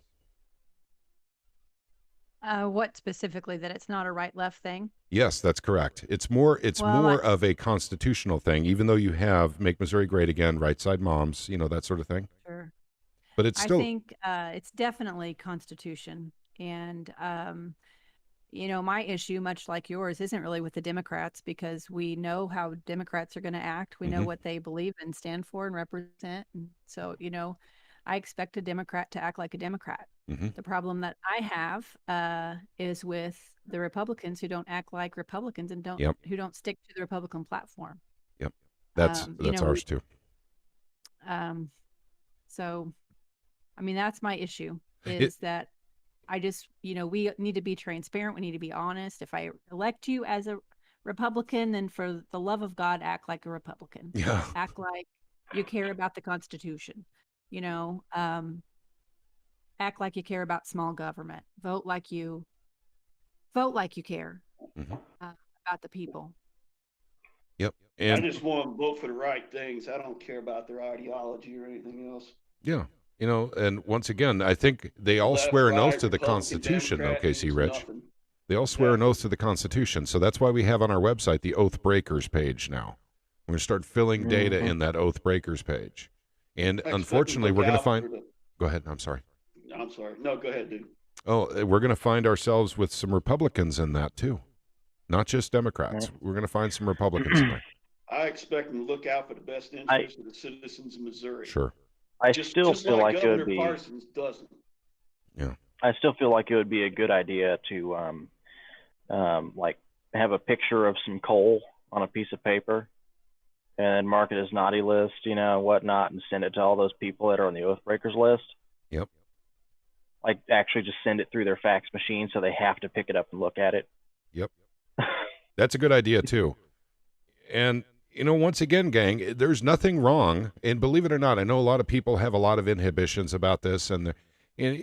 What specifically, that it's not a right-left thing? Yes, that's correct. It's more Well, of a constitutional thing, even though you have Make Missouri Great Again, Right Side Moms, you know, that sort of thing. Sure. But it's I still, think it's definitely Constitution. And, you know, my issue, much like yours, isn't really with the Democrats, because we know how Democrats are going to act. We know what they believe and stand for and represent. And so, you know, I expect a Democrat to act like a Democrat. The problem that I have is with the Republicans who don't act like Republicans and who don't stick to the Republican platform. Yep. That's You know, ours too. So, I mean, that's my issue, is that I just, you know, we need to be transparent. We need to be honest. If I elect you as a Republican, then for the love of God, act like a Republican. Yeah. Act like you care about the Constitution. You know, act like you care about small government. Vote like you care about the people. Yep. I And just want to vote for the right things. I don't care about their ideology or anything else. yeah, you know, and once again, I think they all Left, swear an oath right, to the Republican, Constitution, though, Democrat Casey means Rich. nothing. They all swear an oath to the Constitution. So that's why we have on our website the Oath Breakers page now. We're going to start filling data in that Oath Breakers page. And unfortunately, we're going to find... Go ahead. I'm sorry. I'm sorry. No, go ahead, dude. Oh, we're going to find ourselves with some Republicans in that, too. Not just Democrats. We're going to find some Republicans in there. I expect them to look out for the best interest of the citizens of Missouri. Sure. I still feel like it Governor would be. Parsons doesn't. Yeah. I still feel like it would be a good idea to, like, have a picture of some coal on a piece of paper, and mark it as naughty list, you know, whatnot, and send it to all those people that are on the Oath Breakers list. Yep. Like, actually just send it through their fax machine so they have to pick it up and look at it. Yep. That's a good idea, too. And, you know, once again, gang, there's nothing wrong. And believe it or not, I know a lot of people have a lot of inhibitions about this, and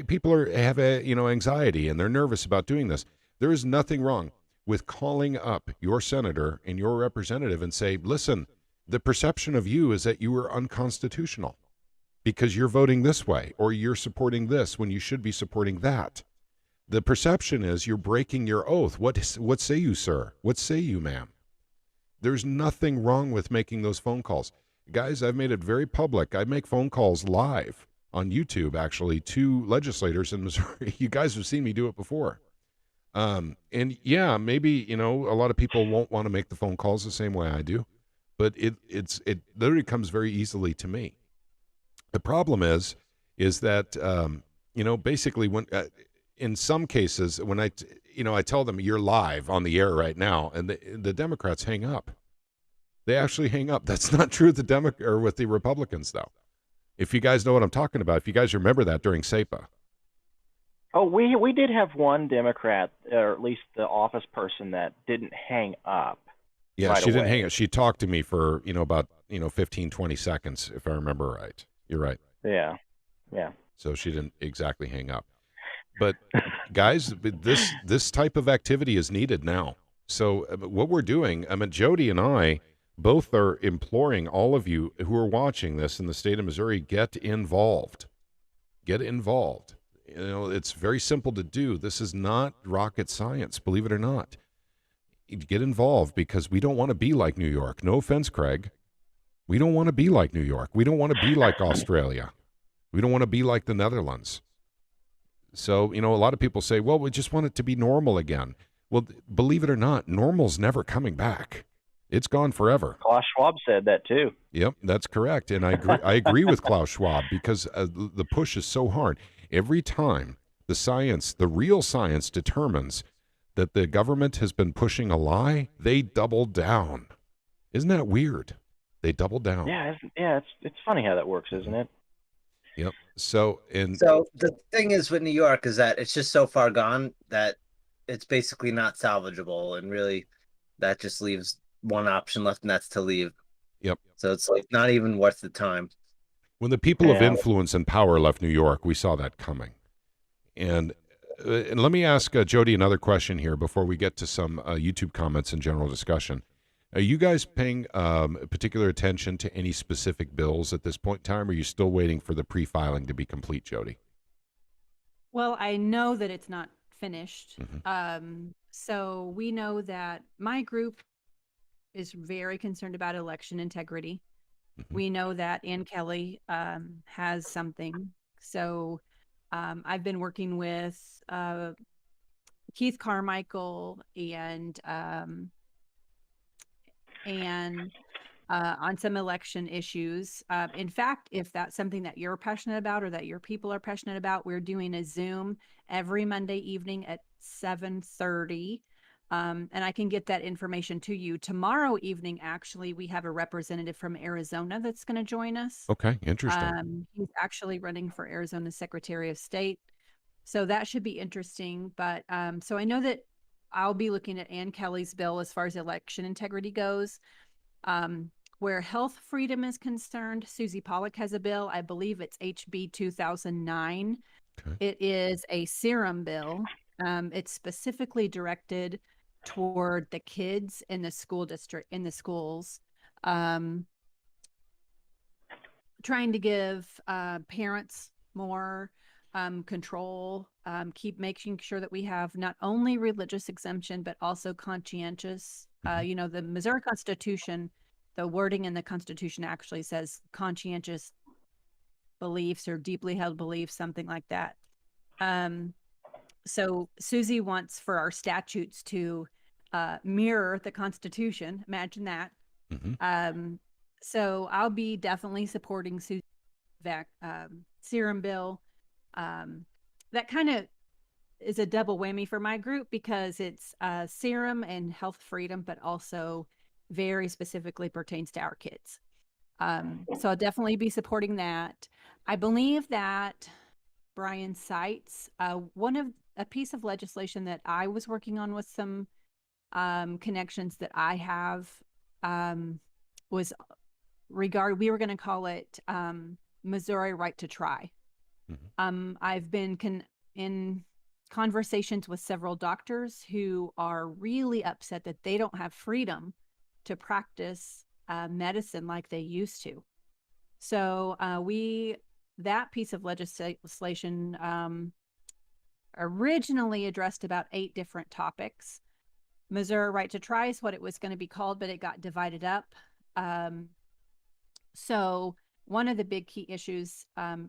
people have anxiety, and they're nervous about doing this. There is nothing wrong with calling up your senator and your representative and say, listen, the perception of you is that you are unconstitutional because you're voting this way, or you're supporting this when you should be supporting that. The perception is you're breaking your oath. What say you, sir? What say you, ma'am? There's nothing wrong with making those phone calls. Guys, I've made it very public. I make phone calls live on YouTube, actually, to legislators in Missouri. You guys have seen me do it before. And yeah, maybe, you know, a lot of people won't want to make the phone calls the same way I do, but it literally comes very easily to me. The problem is that, you know, basically when, in some cases, when I tell them you're live on the air right now, and the Democrats hang up. They actually hang up. That's not true with the Republicans, though. If you guys know what I'm talking about, if you guys remember that during SEPA. Oh, we did have one Democrat, or at least the office person, that didn't hang up. Yeah, right she didn't away. hang up. She talked to me for, about 15, 20 seconds, if I remember right. You're right. Yeah. So she didn't exactly hang up. But guys, this type of activity is needed now. So what we're doing, Jodi and I both are imploring all of you who are watching this in the state of Missouri, get involved. Get involved. You know, it's very simple to do. This is not rocket science, believe it or not. Get involved because we don't want to be like New York. No offense, Craig. We don't want to be like New York. We don't want to be like Australia. We don't want to be like the Netherlands. So, you know, a lot of people say, well, we just want it to be normal again. Well, believe it or not, normal's never coming back. It's gone forever. Klaus Schwab said that too. Yep, that's correct. And I agree with Klaus Schwab because the push is so hard. Every time the science, the real science determines that the government has been pushing a lie, they double down. Isn't that weird? They double down. Yeah, it's funny how that works, isn't it? Yep. So the thing is with New York is that it's just so far gone that it's basically not salvageable, and really that just leaves one option left, and that's to leave. Yep. So it's like not even worth the time. When the people of influence and power left New York, we saw that coming. And let me ask Jodi another question here before we get to some YouTube comments and general discussion. Are you guys paying particular attention to any specific bills at this point in time, or are you still waiting for the pre-filing to be complete, Jodi? Well, I know that it's not finished. Mm-hmm. So we know that my group is very concerned about election integrity. Mm-hmm. We know that Ann Kelly has something. So I've been working with Keith Carmichael and on some election issues. In fact, if that's something that you're passionate about or that your people are passionate about, we're doing a Zoom every Monday evening at 7:30. And I can get that information to you. Tomorrow evening, actually, we have a representative from Arizona that's going to join us. Okay, interesting. He's actually running for Arizona Secretary of State. So that should be interesting. But so I know that I'll be looking at Ann Kelly's bill as far as election integrity goes. Where health freedom is concerned, Susie Pollack has a bill. I believe it's HB 2009. Okay. It is a serum bill. It's specifically directed toward the kids in the school district, in the schools, trying to give parents more control, keep making sure that we have not only religious exemption, but also conscientious. You know, the Missouri Constitution, the wording in the Constitution actually says conscientious beliefs or deeply held beliefs, something like that. So Susie wants for our statutes to mirror the Constitution. Imagine that. Mm-hmm. So I'll be definitely supporting Susie's serum bill. That kind of is a double whammy for my group because it's serum and health freedom, but also very specifically pertains to our kids. So I'll definitely be supporting that. I believe that Brian cites a piece of legislation that I was working on with some connections that I have was we were going to call it Missouri Right to Try. Mm-hmm. I've been in conversations with several doctors who are really upset that they don't have freedom to practice medicine like they used to. So that piece of legislation originally addressed about 8 different topics. Missouri Right to Try is what it was going to be called, but it got divided up. So one of the big key issues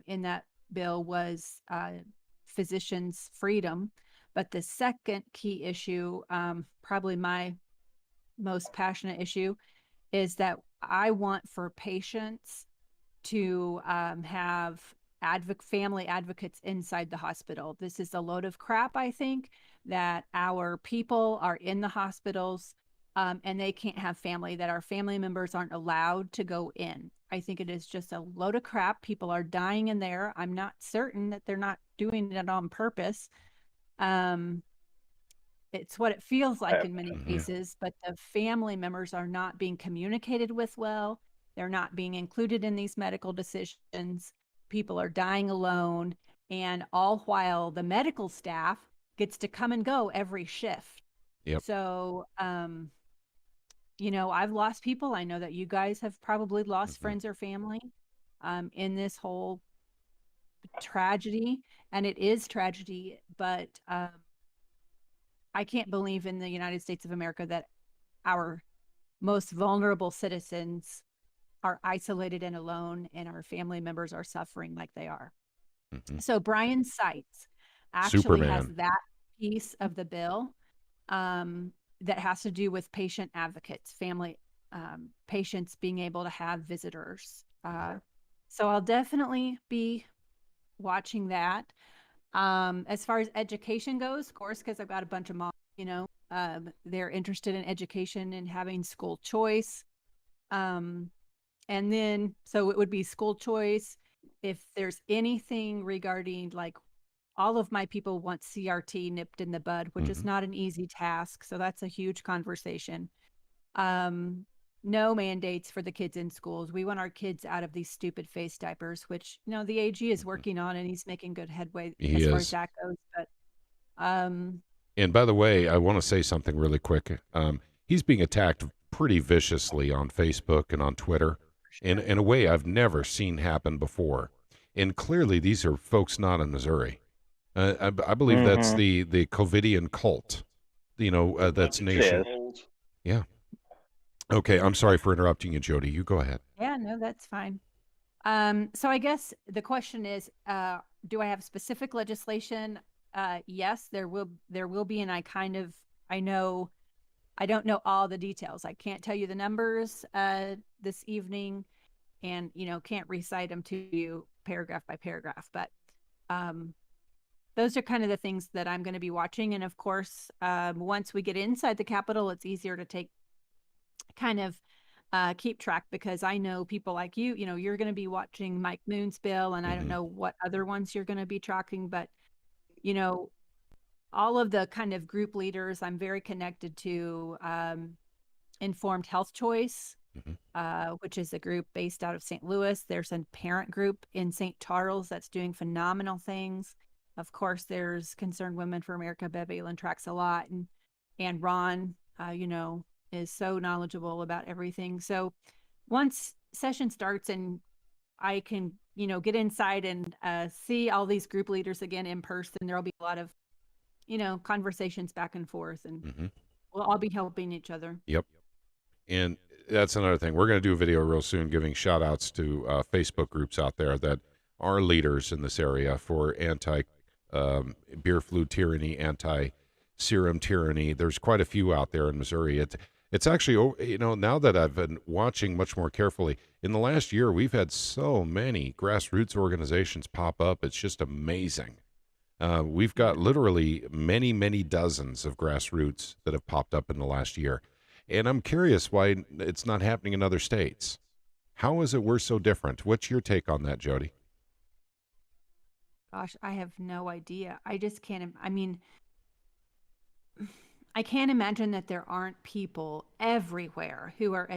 in that bill was physicians' freedom. But the second key issue, probably my most passionate issue, is that I want for patients to have family advocates inside the hospital. This is a load of crap, I think, that our people are in the hospitals and they can't have family, that our family members aren't allowed to go in. I think it is just a load of crap. People are dying in there. I'm not certain that they're not doing it on purpose. It's what it feels like in many cases, but the family members are not being communicated with well. They're not being included in these medical decisions. People are dying alone, and all while the medical staff gets to come and go every shift. Yep. So, you know, I've lost people. I know that you guys have probably lost friends or family in this whole tragedy, and it is tragedy, but I can't believe in the United States of America that our most vulnerable citizens are isolated and alone, and our family members are suffering like they are. Mhm. So Brian Seitz actually has Superman. that piece of the bill that has to do with patient advocates, family patients being able to have visitors. So I'll definitely be watching that. As far as education goes, of course, because I've got a bunch of moms, they're interested in education and having school choice. And then, so it would be school choice. If there's anything regarding, like, all of my people want CRT nipped in the bud, which is Mhm. not an easy task. So that's a huge conversation. No mandates for the kids in schools. We want our kids out of these stupid face diapers, which, the AG is working on, and he's making good headway He as far as is. that goes. But um, And by the way, I want to say something really quick. He's being attacked pretty viciously on Facebook and on Twitter in a way I've never seen happen before. And clearly, these are folks not in Missouri. I believe that's Mhm. the Covidian cult. That's Bunch of nation. trolls. Yeah. Okay. I'm sorry for interrupting you, Jody. You go ahead. yeah, no, that's fine. So I guess the question is, do I have specific legislation? Yes, there will be, and I know, I don't know all the details. I can't tell you the numbers this evening, and can't recite them to you paragraph by paragraph. But those are kind of the things that I'm going to be watching. And of course, once we get inside the Capitol, it's easier to kind of keep track, because I know people like you're going to be watching Mike Moon's bill, and I don't Mhm. know what other ones you're going to be tracking, but you know, all of the kind of group leaders I'm very connected to. Informed Health Choice, Mhm. which is a group based out of St. Louis. There's a parent group in St. Charles that's doing phenomenal things. Of course, there's Concerned Women for America. Bev Allen tracks a lot, and Ron, is so knowledgeable about everything. So once session starts and I can, get inside and see all these group leaders again in person, there'll be a lot of, conversations back and forth, and Mhm. we'll all be helping each other. Yep. And that's another thing. We're going to do a video real soon giving shout outs to Facebook groups out there that are leaders in this area for anti beer flu tyranny, anti serum tyranny. There's quite a few out there in Missouri. It's actually, now that I've been watching much more carefully, in the last year, we've had so many grassroots organizations pop up. It's just amazing. We've got literally many, many dozens of grassroots that have popped up in the last year. And I'm curious why it's not happening in other states. How is it we're so different? What's your take on that, Jody? Gosh, I have no idea. I just can't. I mean, I can't imagine that there aren't people everywhere who are.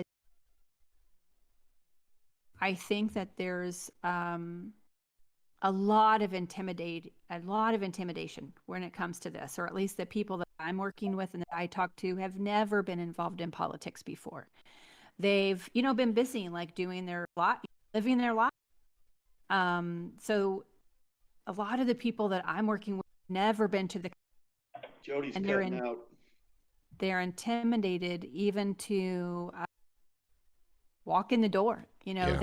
I think that there's a lot of intimidation when it comes to this, or at least the people that I'm working with and that I talk to have never been involved in politics before. They've, been busy, like doing their lot, living their life. So a lot of the people that I'm working with never been to the, Jody's and cutting out. they're intimidated even to walk in the door. Yeah.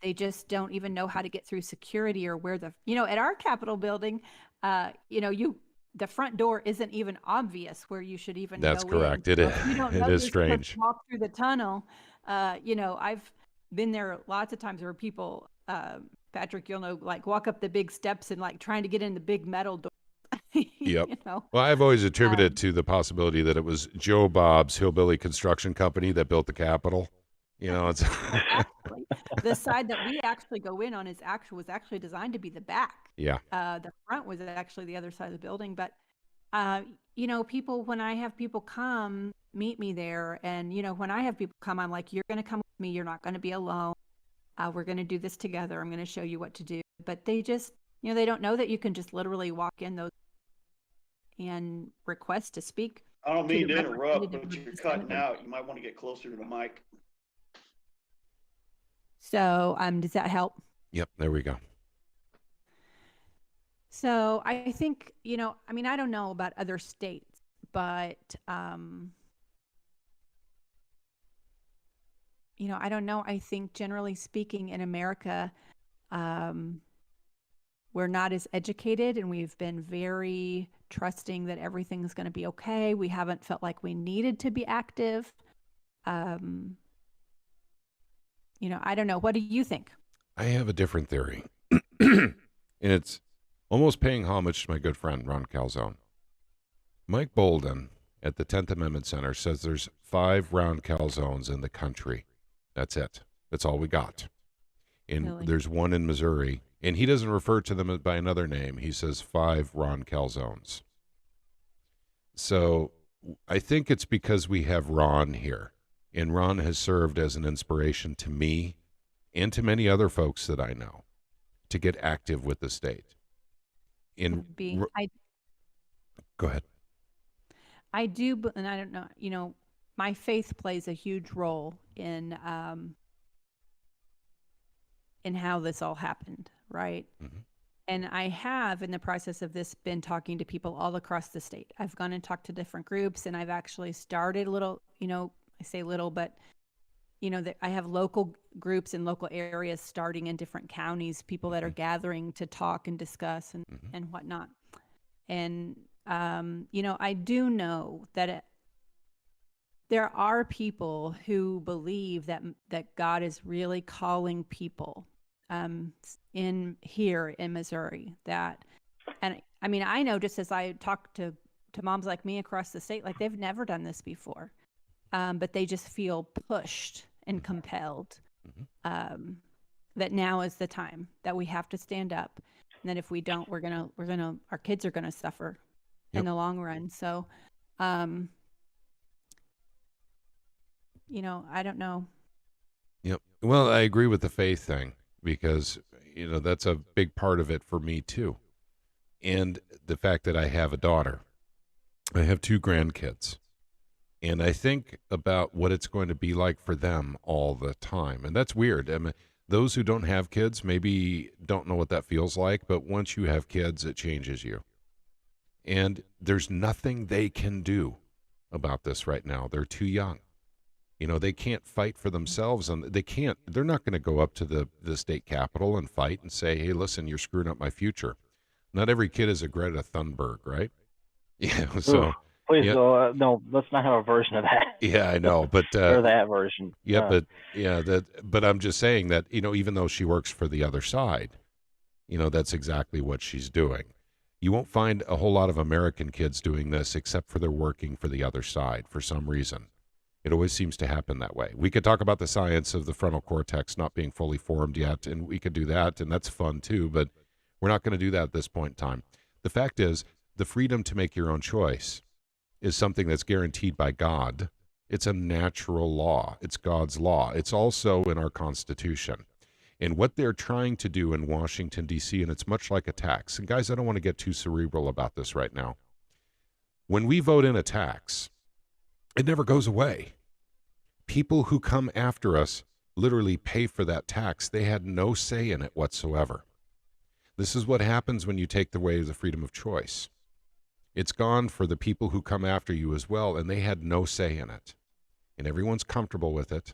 They just don't even know how to get through security, or where at our Capitol building, the front door isn't even obvious where you should even That's go correct. in. It So is. if you don't It know is you're supposed strange. to walk through the tunnel, I've been there lots of times where people, Patrick, like walk up the big steps and like trying to get in the big metal door. Yep. Well, I've always attributed to the possibility that it was Joe Bob's Hillbilly Construction Company that built the Capitol. It's Actually, the side that we actually go in on was actually designed to be the back. yeah. The front was actually the other side of the building. But people, when I have people come meet me there, and when I have people come, I'm like, you're going to come with me. You're not going to be alone. We're going to do this together. I'm going to show you what to do. But they just, they don't know that you can just literally walk in those and request to speak. I don't mean to interrupt, representative but of you're the cutting senator. out. You might want to get closer to the mic. So, does that help? Yep. There we go. So I think, I mean, I don't know about other states, but, I don't know. I think generally speaking in America, we're not as educated and we've been very trusting that everything's going to be okay. We haven't felt like we needed to be active. I don't know. What do you think? I have a different theory. And it's almost paying homage to my good friend, Ron Calzone. Mike Bolden at the 10th Amendment Center says there's 5 Ron Calzones in the country. That's it. That's all we got. And Really? there's one in Missouri. And he doesn't refer to them by another name. He says 5 Ron Calzones. So I think it's because we have Ron here. And Ron has served as an inspiration to me and to many other folks that I know to get active with the state. Go ahead. I do, and I don't know, my faith plays a huge role in how this all happened, right? Mm-hmm. And I have, in the process of this, been talking to people all across the state. I've gone and talked to different groups, and I've actually started a little, I say little, but, I have local groups in local areas starting in different counties, people that are gathering to talk and discuss and whatnot. And, I do know that there are people who believe that God is really calling people in Missouri, and I mean, I know, just as I talk to moms like me across the state, like they've never done this before, but they just feel pushed and compelled that now is the time that we have to stand up, and that if we don't, our kids are gonna suffer in the long run. So I don't know. Yep. Well, I agree with the faith thing because, that's a big part of it for me too. And the fact that I have a daughter, I have 2 grandkids, and I think about what it's going to be like for them all the time. And that's weird. I mean, those who don't have kids maybe don't know what that feels like, but once you have kids, it changes you. And there's nothing they can do about this right now. They're too young. They can't fight for themselves, and they're not going to go up to the state capitol and fight and say, hey, listen, you're screwing up my future. Not every kid is a Greta Thunberg, right? Yeah. So Oof, please, no, let's not have a version of that. yeah, I know, but or that version. Yeah, but I'm just saying that, even though she works for the other side, that's exactly what she's doing. You won't find a whole lot of American kids doing this except for they're working for the other side for some reason. It always seems to happen that way. We could talk about the science of the frontal cortex not being fully formed yet, and we could do that, and that's fun too, but we're not going to do that at this point in time. The fact is, the freedom to make your own choice is something that's guaranteed by God. It's a natural law. It's God's law. It's also in our Constitution. And what they're trying to do in Washington, D.C., and it's much like a tax, and guys, I don't want to get too cerebral about this right now. When we vote in a tax, it never goes away. People who come after us literally pay for that tax. They had no say in it whatsoever. This is what happens when you take away the freedom of choice. It's gone for the people who come after you as well, and they had no say in it. And everyone's comfortable with it,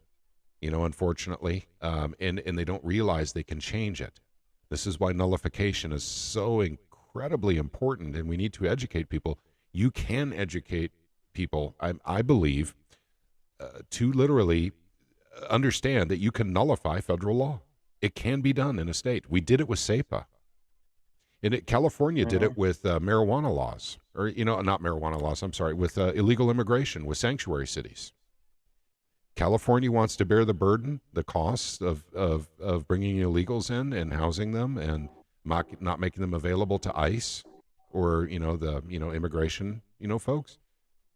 unfortunately, and they don't realize they can change it. This is why nullification is so incredibly important, and we need to educate people. You can educate people, I believe, to literally understand that you can nullify federal law. It can be done in a state. We did it with SEPA. And California did it with marijuana laws, or, not marijuana laws, I'm sorry, with illegal immigration, with sanctuary cities. California wants to bear the burden, the costs of bringing illegals in and housing them and not making them available to ICE or, the immigration, folks.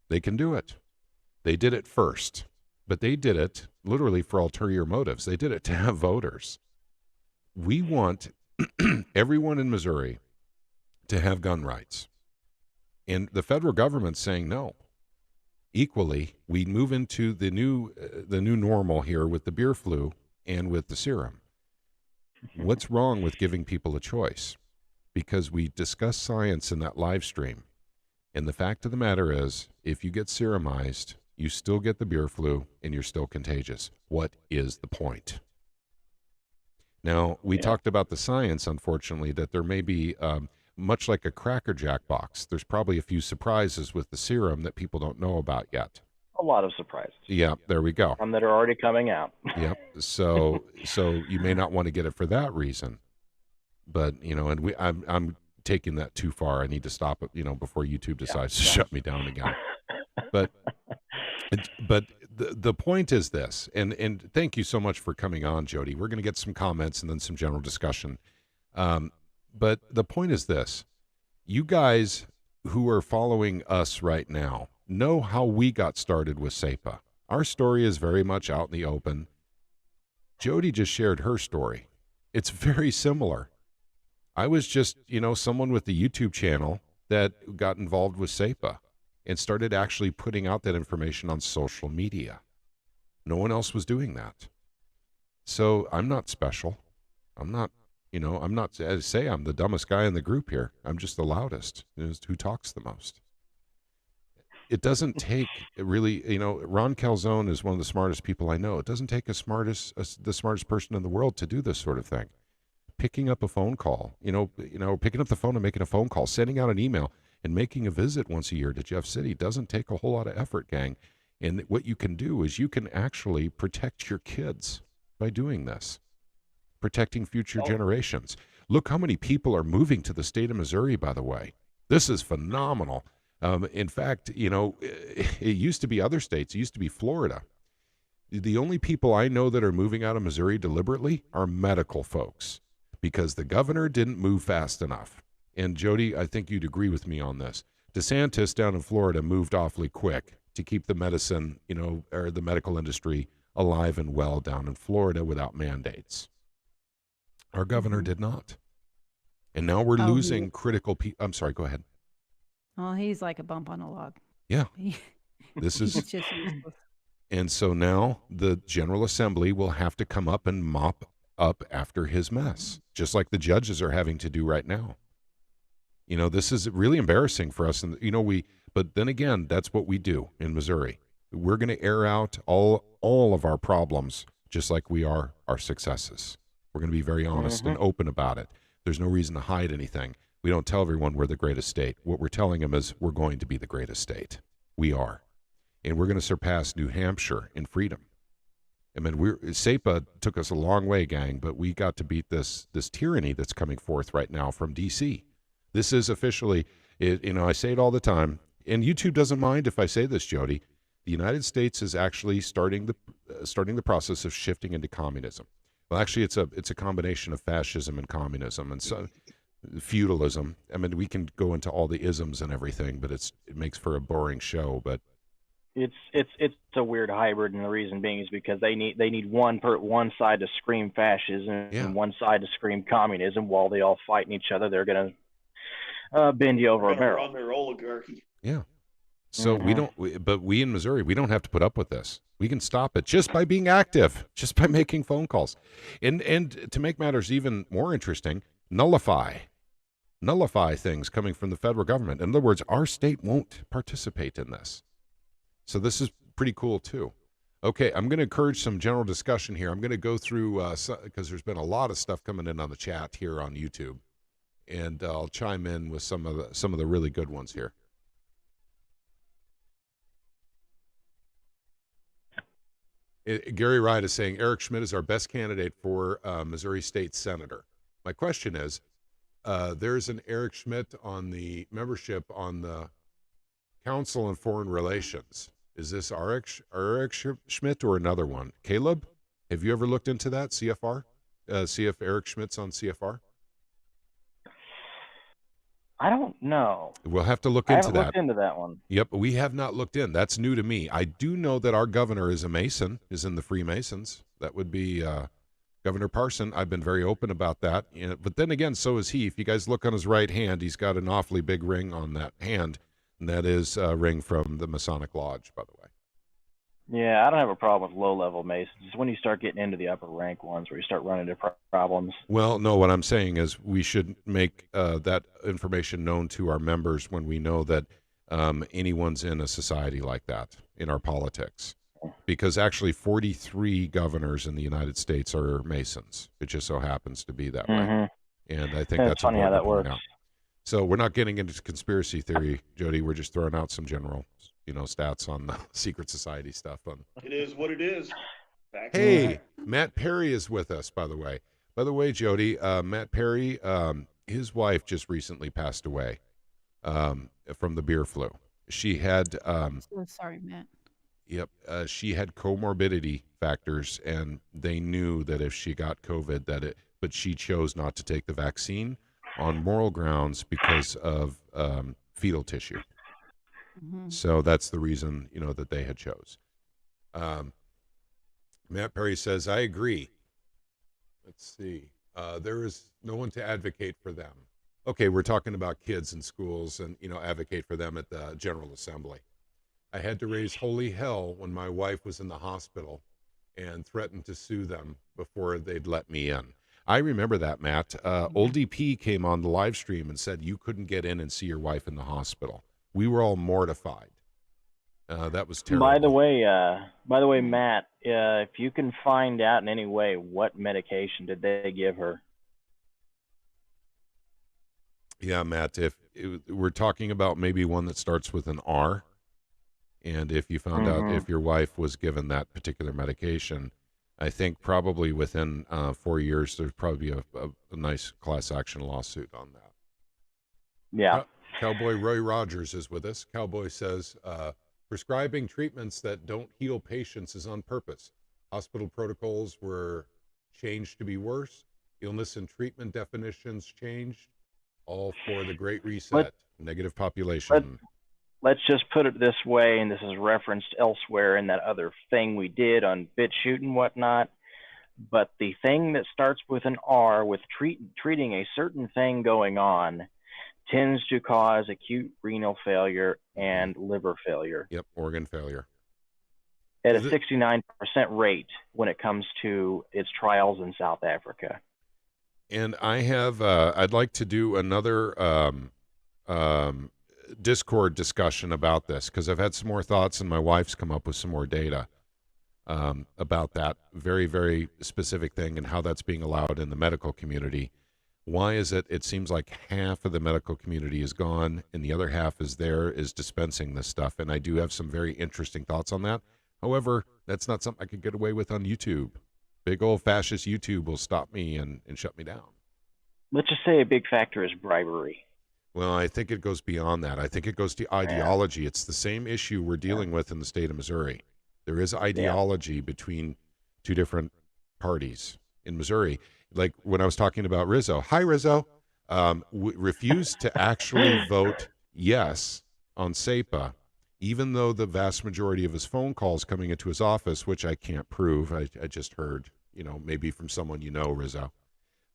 They can do it. They did it first, but they did it literally for ulterior motives. They did it to have voters. We want everyone in Missouri to have gun rights. And the federal government's saying no. Equally, we move into the new normal here with the beer flu and with the serum. What's wrong with giving people a choice? because we discussed science in that live stream. And the fact of the matter is, if you get serumized, you still get the beer flu and you're still contagious. What is the point? Now, we talked about the science, unfortunately, that there may be, much like a Cracker Jack box, there's probably a few surprises with the serum that people don't know about yet. A lot of surprises. Yeah, there we go. Some that are already coming out. Yep. So you may not want to get it for that reason. But, and I'm taking that too far. I need to stop it, before YouTube decides to shut me down again. But the point is this, and thank you so much for coming on, Jodi. We're going to get some comments and then some general discussion. But the point is this: you guys who are following us right now know how we got started with SEPA. Our story is very much out in the open. Jodi just shared her story. It's very similar. I was just, someone with the YouTube channel that got involved with SEPA and started actually putting out that information on social media. No one else was doing that. So I'm not special. I'm not, as I say, I'm the dumbest guy in the group here. I'm just the loudest, who talks the most. It doesn't take really, Ron Calzone is one of the smartest people I know. It doesn't take the smartest person in the world to do this sort of thing. Picking up a phone call, picking up the phone and making a phone call, sending out an email, and making a visit once a year to Jeff City doesn't take a whole lot of effort, gang. And what you can do is you can actually protect your kids by doing this, protecting future generations. Look how many people are moving to the state of Missouri, by the way. This is phenomenal. In fact, it used to be other states. It used to be Florida. The only people I know that are moving out of Missouri deliberately are medical folks, because the governor didn't move fast enough. And Jodi, I think you'd agree with me on this. DeSantis down in Florida moved awfully quick to keep the medicine, or the medical industry alive and well down in Florida without mandates. Our governor did not. And now we're losing critical people. I'm sorry, go ahead. Well, he's like a bump on a log. Yeah. This is It's just useless. And so now the General Assembly will have to come up and mop up after his mess, just like the judges are having to do right now. This is really embarrassing for us. And, but then again, that's what we do in Missouri. We're going to air out all of our problems, just like we are our successes. We're going to be very honest and open about it. There's no reason to hide anything. We don't tell everyone we're the greatest state. What we're telling them is we're going to be the greatest state. We are. And we're going to surpass New Hampshire in freedom. I mean, SEPA took us a long way, gang, but we got to beat this tyranny that's coming forth right now from D.C. This is officially, I say it all the time, and YouTube doesn't mind if I say this, Jodi. The United States is actually starting the process of shifting into communism. Well, actually, it's a combination of fascism and communism, and so feudalism. I mean, we can go into all the isms and everything, but it makes for a boring show. But it's a weird hybrid, and the reason being is because they need one side to scream fascism and one side to scream communism. While they all fighting each other, they're gonna bend you over a barrel. Run their oligarchy. Yeah. So we in Missouri, we don't have to put up with this. We can stop it just by being active, just by making phone calls. And to make matters even more interesting, nullify things coming from the federal government. In other words, our state won't participate in this. So this is pretty cool too. Okay, I'm going to encourage some general discussion here. I'm going to go through, because there's been a lot of stuff coming in on the chat here on YouTube. And I'll chime in with some of the really good ones here. Gary Wright is saying Eric Schmidt is our best candidate for Missouri State Senator. My question is, there's an Eric Schmidt on the membership on the Council on Foreign Relations. Is this Eric Schmidt or another one? Caleb, have you ever looked into that, CFR? See if Eric Schmidt's on CFR? I don't know. We'll have to look into that. I haven't looked into that one. Yep, we have not looked in. That's new to me. I do know that our governor is a Mason, is in the Freemasons. That would be Governor Parson. I've been very open about that. But then again, so is he. If you guys look on his right hand, he's got an awfully big ring on that hand. And that is a ring from the Masonic Lodge, by the way. Yeah, I don't have a problem with low-level Masons. It's when you start getting into the upper rank ones where you start running into problems. Well, no, what I'm saying is we should make that information known to our members when we know that anyone's in a society like that in our politics. Because actually 43 governors in the United States are Masons. It just so happens to be that way. Mm-hmm. And I think It's that's funny how important that to point works. out. So we're not getting into conspiracy theory, Jody. We're just throwing out some general, stats on the secret society stuff. It is what it is. Facts are Hey, facts. Matt Perry is with us, by the way. By the way, Jody, Matt Perry, his wife just recently passed away from the beer flu. She had, So sorry, Matt. she had comorbidity factors, and they knew that if she got COVID, but she chose not to take the vaccine on moral grounds because of fetal tissue. Hmm. So that's the reason, that they had chose. Matt Perry says, I agree. Let's see. There is no one to advocate for them. Okay, we're talking about kids in schools and, advocate for them at the General Assembly. I had to raise holy hell when my wife was in the hospital and threatened to sue them before they'd let me in. I remember that, Matt. Old DP came on the live stream and said you couldn't get in and see your wife in the hospital. We were all mortified. That was terrible. By the way, Matt, if you can find out in any way what medication did they give her? Yeah, Matt, we're talking about maybe one that starts with an R, and if you found out if your wife was given that particular medication, I think probably within 4 years, there'd probably be a nice class action lawsuit on that. Yeah. Cowboy Roy Rogers is with us. Cowboy says, prescribing treatments that don't heal patients is on purpose. Hospital protocols were changed to be worse. Illness and treatment definitions changed. All for the Great Reset. Negative population. Let's just put it this way, and this is referenced elsewhere in that other thing we did on BitChute and whatnot. But the thing that starts with an R, with treating a certain thing going on, tends to cause acute renal failure and liver failure. Yep, organ failure. At a 69% rate when it comes to its trials in South Africa. And I have, I'd like to do another Discord discussion about this because I've had some more thoughts and my wife's come up with some more data about that very, very specific thing and how that's being allowed in the medical community. Why is it seems like half of the medical community is gone and the other half is dispensing this stuff. And I do have some very interesting thoughts on that. However, that's not something I could get away with on YouTube. Big old fascist YouTube will stop me and shut me down. Let's just say a big factor is bribery. Well, I think it goes beyond that. I think it goes to ideology. It's the same issue we're dealing with in the state of Missouri. There is ideology between two different parties in Missouri. Like when I was talking about Rizzo. Hi, Rizzo. Refused to actually vote yes on SEPA, even though the vast majority of his phone calls coming into his office, which I can't prove, I just heard, maybe from someone Rizzo,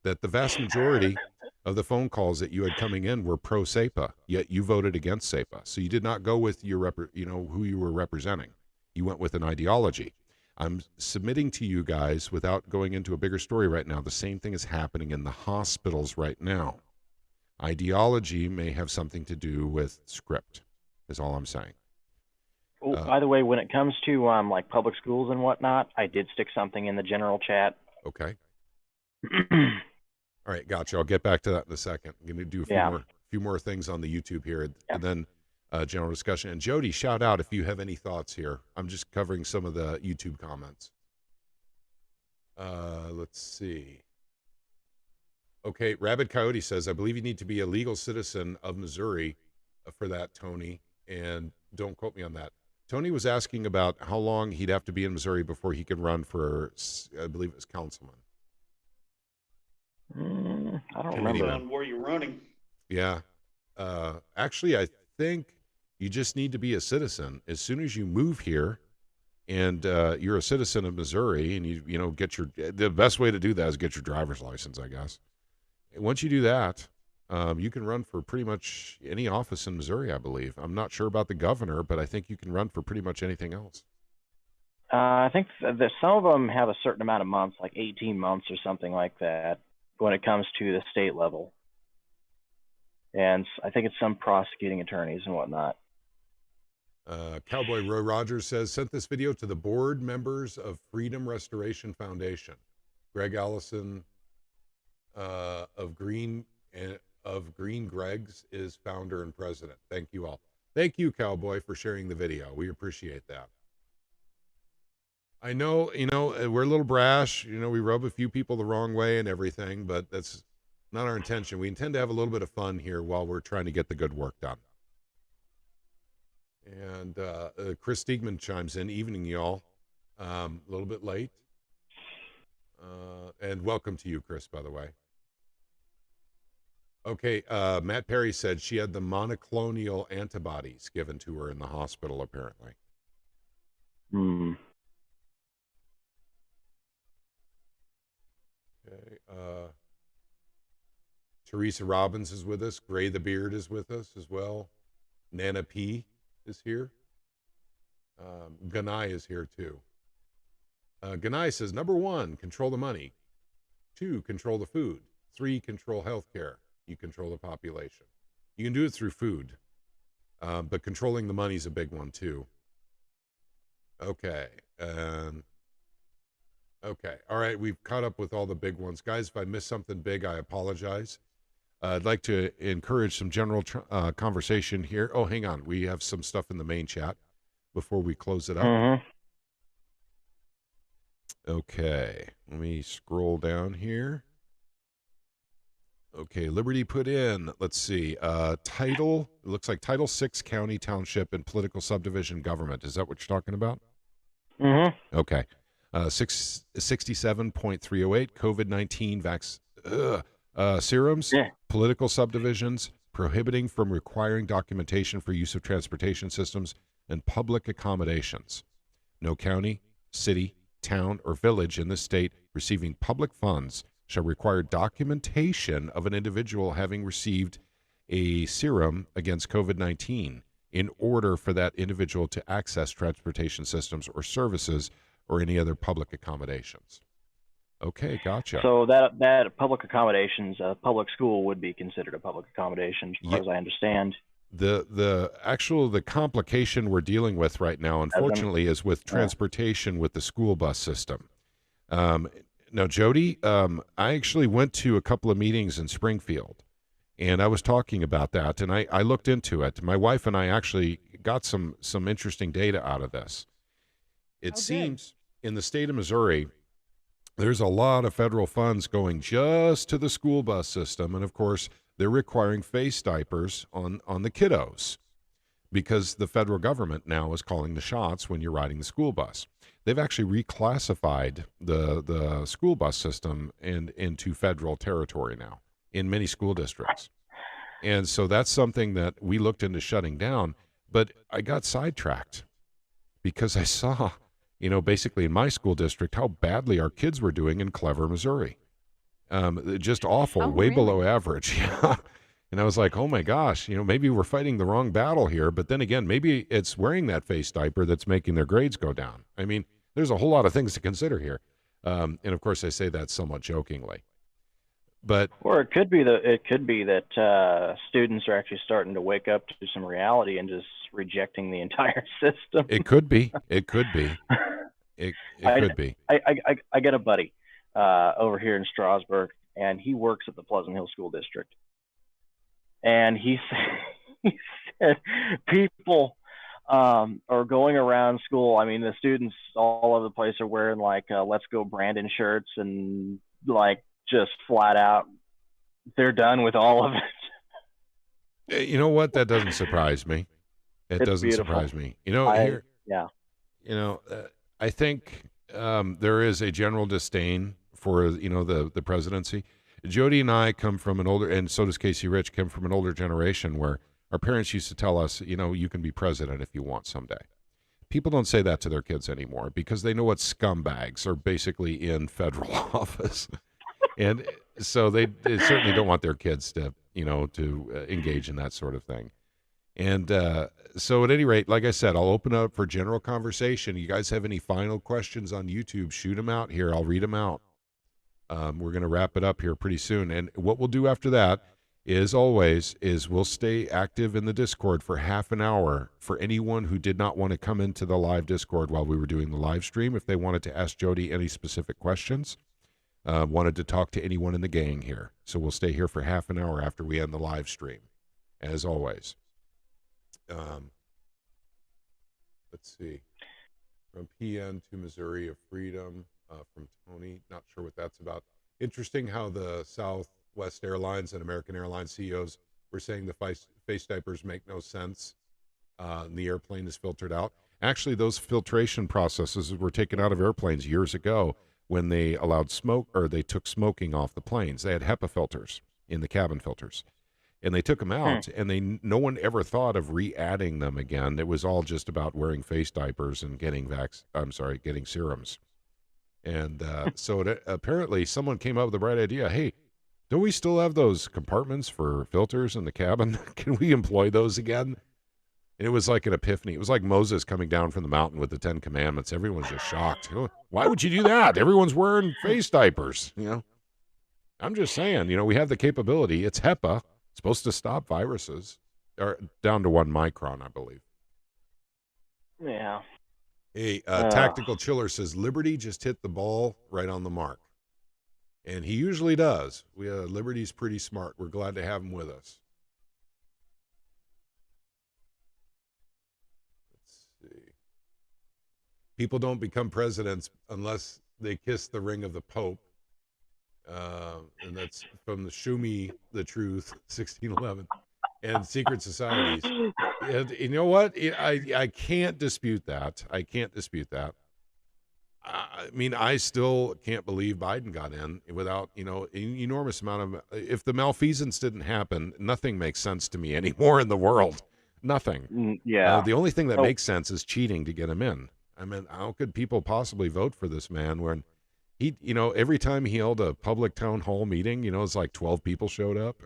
that the vast majority of the phone calls that you had coming in were pro-SEPA, yet you voted against SEPA. So you did not go with your, who you were representing. You went with an ideology. I'm submitting to you guys, without going into a bigger story right now, the same thing is happening in the hospitals right now. Ideology may have something to do with script, is all I'm saying. Oh, by the way, when it comes to like public schools and whatnot, I did stick something in the general chat. Okay. All right, gotcha. I'll get back to that in a second. I'm going to do a few more things on the YouTube here, and then general discussion. And Jody, shout out if you have any thoughts here. I'm just covering some of the YouTube comments. Let's see. Okay, Rabid Coyote says, I believe you need to be a legal citizen of Missouri for that, Tony, and don't quote me on that. Tony was asking about how long he'd have to be in Missouri before he could run for, I believe it was councilman. I don't Depending remember. on where you're running. Yeah. Actually, I think you just need to be a citizen. As soon as you move here and you're a citizen of Missouri and you get the best way to do that is get your driver's license, I guess. Once you do that, you can run for pretty much any office in Missouri, I believe. I'm not sure about the governor, but I think you can run for pretty much anything else. I think that some of them have a certain amount of months, like 18 months or something like that, when it comes to the state level. And I think it's some prosecuting attorneys and whatnot. Cowboy Roy Rogers says, sent this video to the board members of Freedom Restoration Foundation. Greg Allison of Green Greg's is founder and president. Thank you all. Thank you, Cowboy, for sharing the video. We appreciate that. I know, we're a little brash. We rub a few people the wrong way and everything, but that's not our intention. We intend to have a little bit of fun here while we're trying to get the good work done. And Chris Stiegman chimes in. Evening, y'all. A little bit late. And welcome to you, Chris, by the way. Okay, Matt Perry said she had the monoclonal antibodies given to her in the hospital, apparently. Hmm. Okay. Teresa Robbins is with us. Gray the Beard is with us as well. Nana P is here. Ganai is here too. Ganai says, number 1, control the money. 2, control the food. 3, control healthcare. You control the population. You can do it through food, but controlling the money is a big one too. Okay. Okay. All right. We've caught up with all the big ones. Guys, if I missed something big, I apologize. I'd like to encourage some general conversation here. Oh, hang on. We have some stuff in the main chat before we close it up. Mm-hmm. Okay. Let me scroll down here. Okay. Liberty put in, let's see, title, it looks like Title 6 County, Township, and Political Subdivision Government. Is that what you're talking about? Mm-hmm. Okay. 67.308, COVID-19 serums, Yeah. political subdivisions, prohibiting from requiring documentation for use of transportation systems and public accommodations. No county, city, town, or village in this state receiving public funds shall require documentation of an individual having received a serum against COVID-19 in order for that individual to access transportation systems or services or any other public accommodations. Okay, gotcha. So that public accommodations, public school would be considered a public accommodation, as far as I understand. The complication we're dealing with right now, unfortunately, is with transportation with the school bus system. Now, Jodi, I actually went to a couple of meetings in Springfield, and I was talking about that, and I looked into it. My wife and I actually got some interesting data out of this. It seems in the state of Missouri, there's a lot of federal funds going just to the school bus system, and of course, they're requiring face diapers on the kiddos because the federal government now is calling the shots when you're riding the school bus. They've actually reclassified the school bus system into federal territory now in many school districts. And so that's something that we looked into shutting down, but I got sidetracked because I saw, basically in my school district, how badly our kids were doing in Clever, Missouri. Just awful, way below average. Yeah. And I was like, oh my gosh, maybe we're fighting the wrong battle here. But then again, maybe it's wearing that face diaper that's making their grades go down. I mean, there's a whole lot of things to consider here. And of course, I say that somewhat jokingly. But or it could be that students are actually starting to wake up to some reality and just rejecting the entire system. It could be. It could be. It could be. I got a buddy over here in Strasburg, and he works at the Pleasant Hill School District. And he said people are going around school. I mean, the students all over the place are wearing Let's Go Brandon shirts and just flat out, they're done with all of it. You know what? That doesn't surprise me. It doesn't surprise me. I think there is a general disdain for, the presidency. Jodi and I come from an older, and so does Casey Rich, come from an older generation where our parents used to tell us, you can be president if you want someday. People don't say that to their kids anymore because they know what scumbags are basically in federal office. And so they certainly don't want their kids to, to engage in that sort of thing. And so at any rate, like I said, I'll open up for general conversation. You guys have any final questions on YouTube, shoot them out here. I'll read them out. We're going to wrap it up here pretty soon. And what we'll do after that is we'll stay active in the Discord for half an hour for anyone who did not want to come into the live Discord while we were doing the live stream. If they wanted to ask Jodi any specific questions, wanted to talk to anyone in the gang here. So we'll stay here for half an hour after we end the live stream, as always. Let's see. From PN to Missouri of Freedom, from Tony. Not sure what that's about. Interesting how the Southwest Airlines and American Airlines CEOs were saying the face diapers make no sense. And the airplane is filtered out. Actually, those filtration processes were taken out of airplanes years ago when they allowed smoke, or they took smoking off the planes. They had HEPA filters in the cabin filters. And they took them out, and no one ever thought of re-adding them again. It was all just about wearing face diapers and getting getting serums. And so apparently someone came up with the bright idea, hey, don't we still have those compartments for filters in the cabin? Can we employ those again? And it was like an epiphany. It was like Moses coming down from the mountain with the 10 Commandments. Everyone's just shocked. Why would you do that? Everyone's wearing face diapers, I'm just saying, we have the capability. It's HEPA. Supposed to stop viruses, or down to 1 micron, I believe. Yeah. Hey, Tactical Chiller says Liberty just hit the ball right on the mark, and he usually does. Liberty's pretty smart. We're glad to have him with us. Let's see. People don't become presidents unless they kiss the ring of the Pope. And that's from the Shumi the Truth 1611 and secret societies. And you know what? I can't dispute that. I mean, I still can't believe Biden got in without, an enormous amount of, if the malfeasance didn't happen, nothing makes sense to me anymore in the world. Nothing. Yeah. The only thing that makes sense is cheating to get him in. I mean, how could people possibly vote for this man when he, every time he held a public town hall meeting, it's like 12 people showed up.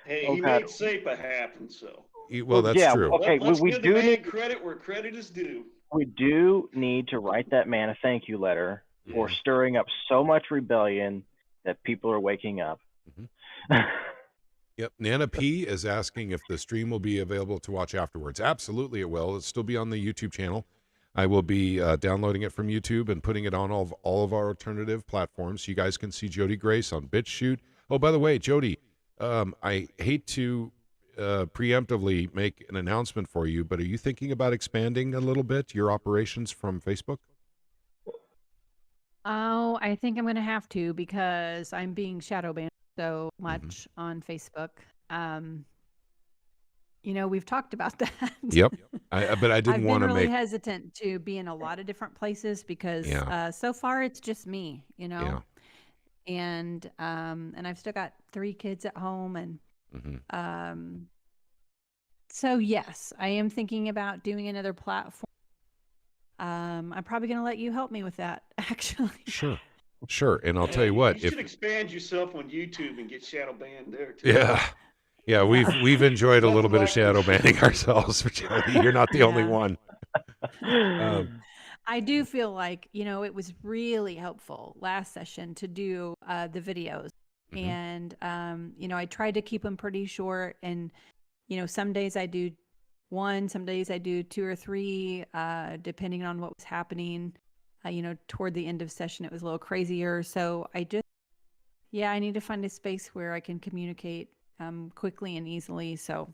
Hey, he made SEPA happen, so. Well, that's true. Okay, Let's we give do the man need credit where credit is due. We do need to write that man a thank you letter for stirring up so much rebellion that people are waking up. Yep. Nana P is asking if the stream will be available to watch afterwards. Absolutely it will. It'll still be on the YouTube channel. I will be downloading it from YouTube and putting it on all of our alternative platforms. You guys can see Jodi Grace on BitChute. Oh, by the way, Jodi, I hate to preemptively make an announcement for you, but are you thinking about expanding a little bit your operations from Facebook? Oh, I think I'm going to have to, because I'm being shadow banned so much on Facebook. We've talked about that. Yep. But I didn't want to I've been really make hesitant to be in a lot of different places because so far it's just me, Yeah. and I've still got 3 kids at home, and so yes, I am thinking about doing another platform. I'm probably going to let you help me with that, actually. Sure. And I'll tell you what, you should expand yourself on YouTube and get shadow banned there too. Yeah, we've enjoyed a little bit of shadow banning ourselves. You're not the only one. I do feel like, it was really helpful last session to do the videos. And, I tried to keep them pretty short. And, some days I do 1, some days I do 2 or 3, depending on what was happening. Toward the end of session, it was a little crazier. So I need to find a space where I can communicate quickly and easily. So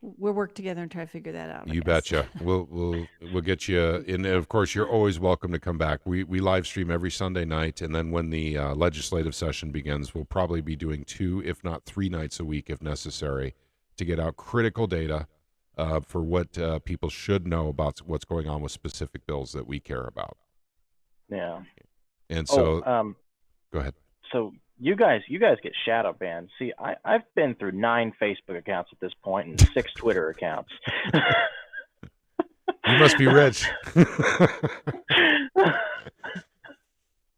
we'll work together and try to figure that out. You betcha. We'll get you in. And of course, you're always welcome to come back. We live stream every Sunday night, and then when the legislative session begins, we'll probably be doing 2, if not 3 nights a week, if necessary, to get out critical data for what people should know about what's going on with specific bills that we care about. Yeah. And so, go ahead. So you guys get shadow banned. See, I've been through 9 Facebook accounts at this point and 6 Twitter accounts. You must be rich.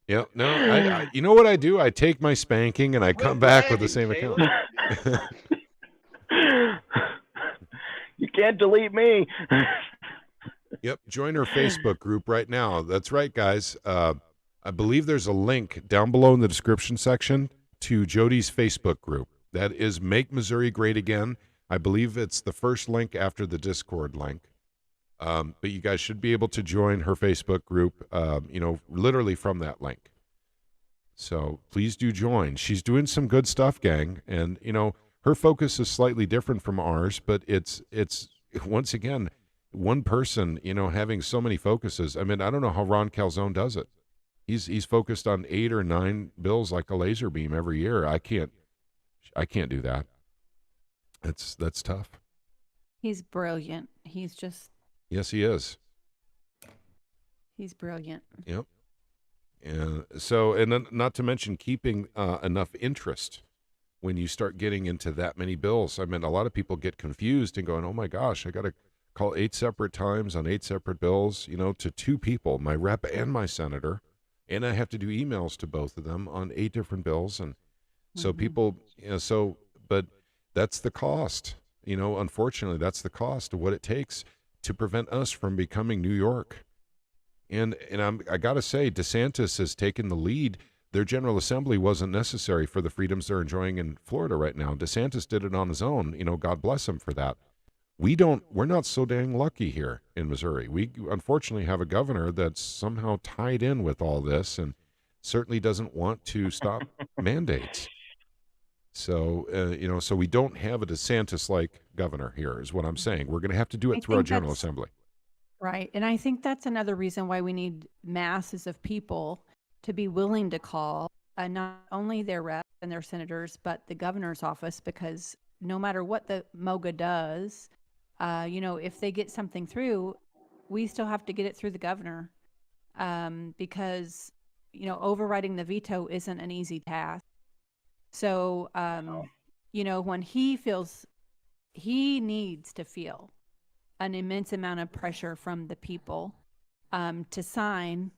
Yeah, no, you know what I do? I take my spanking and I come back with the same account. You can't delete me. Yep, join her Facebook group right now. That's right, guys. I believe there's a link down below in the description section to Jodi's Facebook group. That is Make Missouri Great Again. I believe it's the first link after the Discord link. But you guys should be able to join her Facebook group, literally from that link. So please do join. She's doing some good stuff, gang. And, her focus is slightly different from ours, but it's once again, one person, having so many focuses. I mean, I don't know how Ron Calzone does it. He's focused on 8 or 9 bills like a laser beam every year. I can't do that. That's tough. He's brilliant. Yes, he is. He's brilliant. Yep. And so, and then not to mention keeping enough interest when you start getting into that many bills. I mean, a lot of people get confused and going, oh my gosh, I got to call 8 separate times on 8 separate bills, to 2 people, my rep and my senator. And I have to do emails to both of them on 8 different bills. And so people, but that's the cost, unfortunately, that's the cost of what it takes to prevent us from becoming New York. And I got to say, DeSantis has taken the lead. Their General Assembly wasn't necessary for the freedoms they're enjoying in Florida right now. DeSantis did it on his own. God bless him for that. We're not so dang lucky here in Missouri. We unfortunately have a governor that's somehow tied in with all this and certainly doesn't want to stop mandates. So, so we don't have a DeSantis-like governor here is what I'm saying. We're going to have to do it through our General Assembly. Right. And I think that's another reason why we need masses of people to be willing to call not only their reps and their senators, but the governor's office, because no matter what the MOGA does, if they get something through, we still have to get it through the governor, because, overriding the veto isn't an easy task. So, when he feels, he needs to feel an immense amount of pressure from the people to sign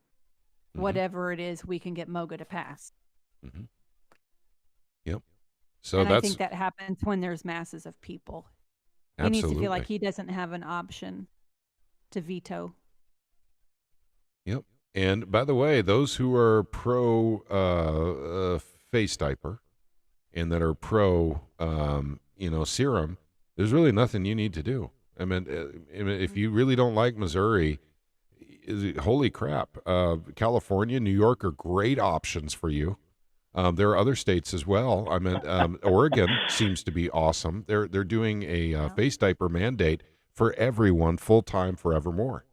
whatever it is we can get MOGA to pass. Mm-hmm. Yep. So and I think that happens when there's masses of people. He absolutely needs to feel like he doesn't have an option to veto. Yep. And by the way, those who are pro face diaper and that are pro serum, there's really nothing you need to do. I mean, if you really don't like Missouri, holy crap, California, New York are great options for you. There are other states as well. I mean, Oregon seems to be awesome. They're doing a face diaper mandate for everyone, full time, forevermore.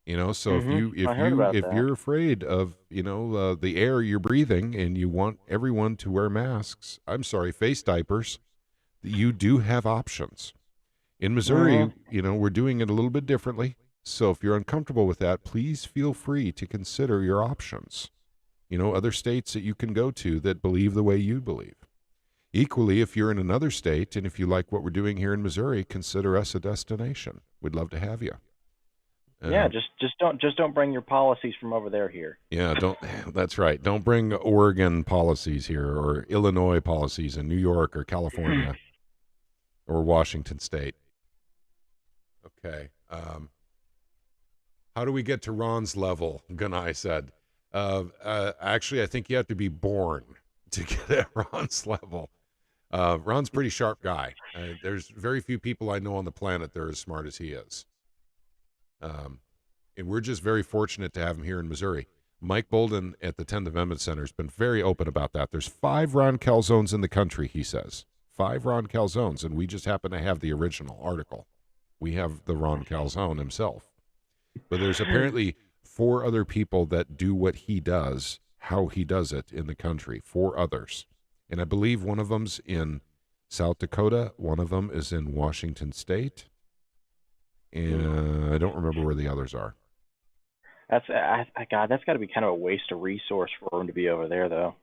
So if you're afraid of the air you're breathing and you want everyone to wear masks, I'm sorry, face diapers, you do have options. In Missouri, we're doing it a little bit differently. So if you're uncomfortable with that, please feel free to consider your options. Other states that you can go to that believe the way you believe. Equally, if you're in another state and if you like what we're doing here in Missouri, consider us a destination. We'd love to have you. Just don't bring your policies from over there here. Yeah, that's right. Don't bring Oregon policies here or Illinois policies in New York or California or Washington State. Okay. How do we get to Ron's level? Gunai said. Actually, I think you have to be born to get at Ron's level. Ron's a pretty sharp guy. There's very few people I know on the planet that are as smart as he is. And we're just very fortunate to have him here in Missouri. Mike Bolden at the 10th Amendment Center has been very open about that. There's 5 Ron Calzones in the country, he says. 5 Ron Calzones, and we just happen to have the original article. We have the Ron Calzone himself. But there's apparently 4 other people that do what he does, how he does it in the country, 4 others. And I believe one of them's in South Dakota, one of them is in Washington State, and I don't remember where the others are. That's got to be kind of a waste of resource for him to be over there, though.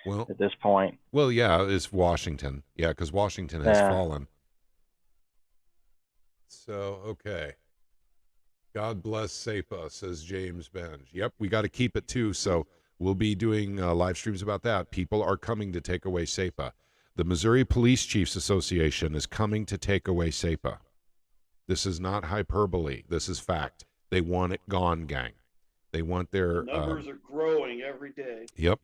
Well, at this point. Well, yeah, it's Washington. Yeah, because Washington has fallen. So, okay. God bless SEPA, says James Benj. Yep, we got to keep it too. So we'll be doing live streams about that. People are coming to take away SEPA. The Missouri Police Chiefs Association is coming to take away SEPA. This is not hyperbole. This is fact. They want it gone, gang. They want their numbers are growing every day. Yep.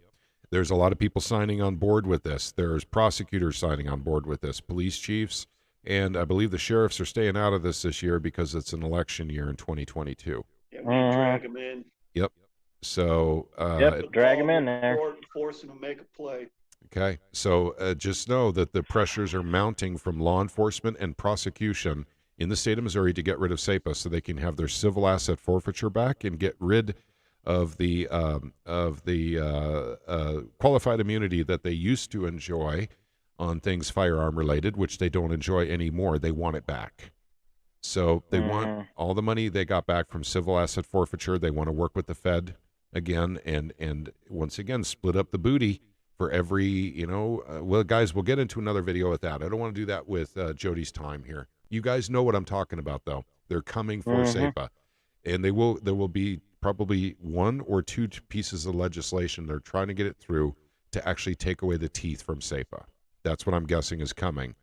There's a lot of people signing on board with this. There's prosecutors signing on board with this, police chiefs, and I believe the sheriffs are staying out of this year because it's an election year in 2022. Yeah, we drag them in. Yep. So drag them in there. Force them to make a play. Okay. So just know that the pressures are mounting from law enforcement and prosecution in the state of Missouri to get rid of SEPA so they can have their civil asset forfeiture back and get rid of the qualified immunity that they used to enjoy on things firearm related, which they don't enjoy anymore. They want it back. So they want all the money they got back from civil asset forfeiture. They want to work with the Fed again and once again split up the booty for every, well, guys, we'll get into another video with that. I don't want to do that with Jodi's time here. You guys know what I'm talking about, though. They're coming for SEPA, and there will be probably one or two pieces of legislation they're trying to get it through to actually take away the teeth from SEPA. That's what I'm guessing is coming.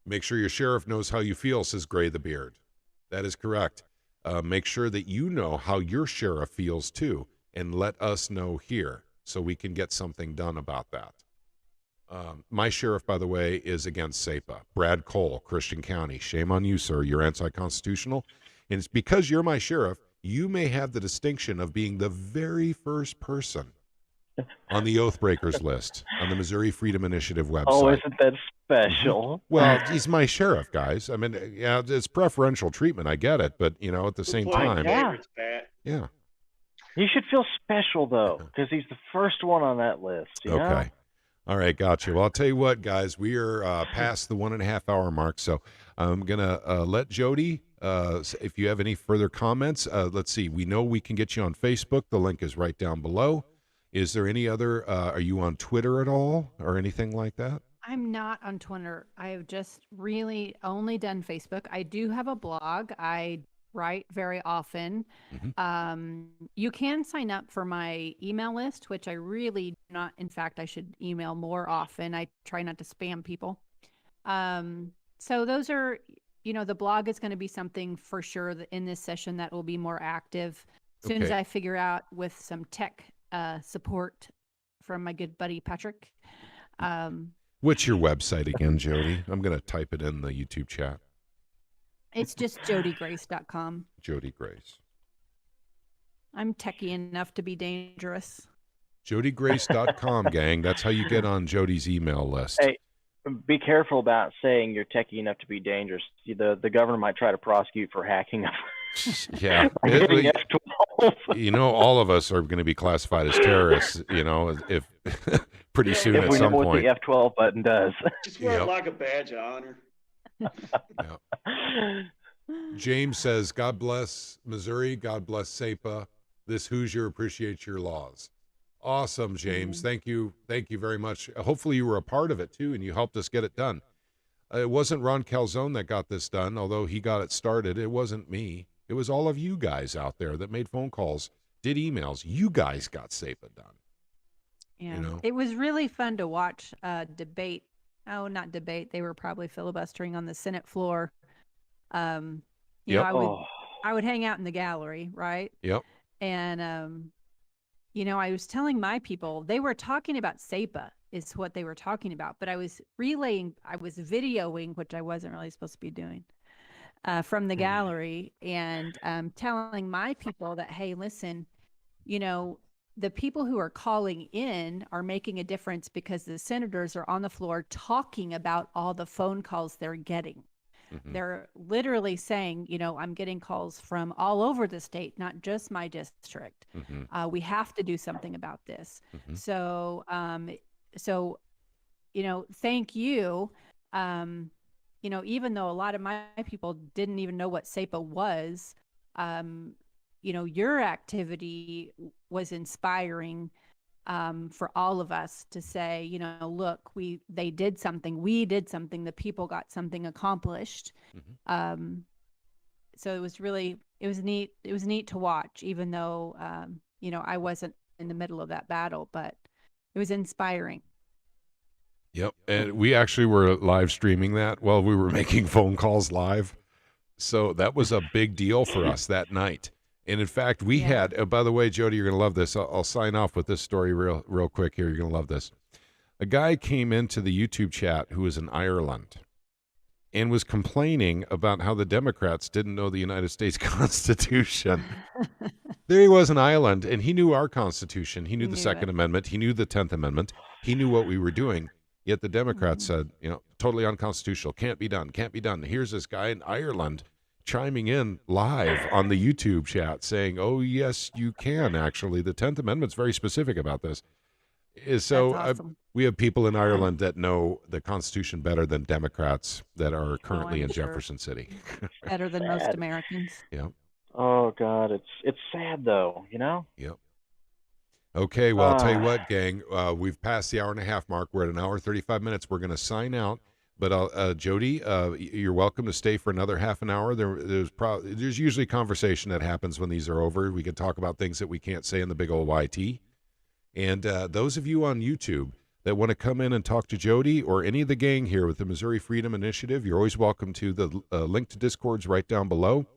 Make sure your sheriff knows how you feel, says Gray the Beard. That is correct. Make sure that you know how your sheriff feels, too, and let us know here so we can get something done about that. My sheriff, by the way, is against SEPA. Brad Cole, Christian County. Shame on you, sir. You're anti-constitutional. And it's because you're my sheriff, you may have the distinction of being the very first person on the Oath Breakers list on the Missouri Freedom Initiative website. Oh, isn't that special? Well, he's my sheriff, guys. I mean, yeah, it's preferential treatment. I get it. But, at the same time. Yeah. You should feel special, though, because he's the first one on that list. Okay. All right, gotcha. Well, I'll tell you what, guys, we are past the 1.5 hour mark, so I'm going to let Jodi, if you have any further comments, let's see. We know we can get you on Facebook. The link is right down below. Is there any other, are you on Twitter at all or anything like that? I'm not on Twitter. I have just really only done Facebook. I do have a blog. I write very often. You can sign up for my email list, which I really not. In fact, I should email more often. I try not to spam people. So those are, the blog is going to be something for sure in this session that will be more active as soon as I figure out with some tech support from my good buddy Patrick. What's your website again, Jodi? I'm going to type it in the YouTube chat. It's just jodigrace.com. Jodi Grace. I'm techie enough to be dangerous. jodigrace.com, gang. That's how you get on Jodi's email list. Hey, be careful about saying you're techie enough to be dangerous. The government might try to prosecute for hacking. Yeah. All of us are going to be classified as terrorists, if pretty soon at some point. What the F12 button does. Just wear it like a badge of honor. James says, God bless Missouri. God bless SEPA. This Hoosier appreciates your laws. Awesome, James. Thank you. Thank you very much. Hopefully you were a part of it too, and you helped us get it done. It wasn't Ron Calzone that got this done, although he got it started. It wasn't me. It was all of you guys out there that made phone calls, did emails. You guys got SEPA done. Yeah. It was really fun to watch debate. Oh, not debate. They were probably filibustering on the Senate floor. I would hang out in the gallery, right? Yep. And, I was telling my people, they were talking about SEPA is what they were talking about. But I was videoing, which I wasn't really supposed to be doing, from the gallery and telling my people that, hey, listen, the people who are calling in are making a difference because the senators are on the floor talking about all the phone calls they're getting. They're literally saying, I'm getting calls from all over the state, not just my district. We have to do something about this. So, thank you. Even though a lot of my people didn't even know what SEPA was, your activity was inspiring for all of us to say, look, they did something, we did something, the people got something accomplished. So it was neat. It was neat to watch, even though, I wasn't in the middle of that battle, but It was inspiring. Yep. And we actually were live streaming that while we were making phone calls live. So that was a big deal for us that night. And in fact, we Yeah. had, by the way, Jody, you're going to love this. I'll sign off with this story real quick here. You're going to love this. A guy came into the YouTube chat who was in Ireland and was complaining about how the Democrats didn't know the United States Constitution. There he was in Ireland, and he knew our Constitution. He knew He the knew Second it. Amendment. He knew the 10th Amendment. He knew what we were doing. Yet the Democrats said, totally unconstitutional. Can't be done. Can't be done. Here's this guy in Ireland chiming in live on the YouTube chat saying, oh, yes, you can, actually. The 10th Amendment's very specific about this. So That's awesome. we have people in Ireland that know the Constitution better than Democrats that are currently I'm in sure. Jefferson City. Better than most Sad. Americans. Yeah. Oh God, it's sad though, you know. Yep. Okay, well, I'll tell you what, gang. We've passed the hour and a half mark. We're at an hour 35 minutes. We're going to sign out. But Jody, you're welcome to stay for another half an hour. There's usually conversation that happens when these are over. We can talk about things that we can't say in the big old YT. And those of you on YouTube that want to come in and talk to Jody or any of the gang here with the Missouri Freedom Initiative, you're always welcome to. The link to Discord's right down below.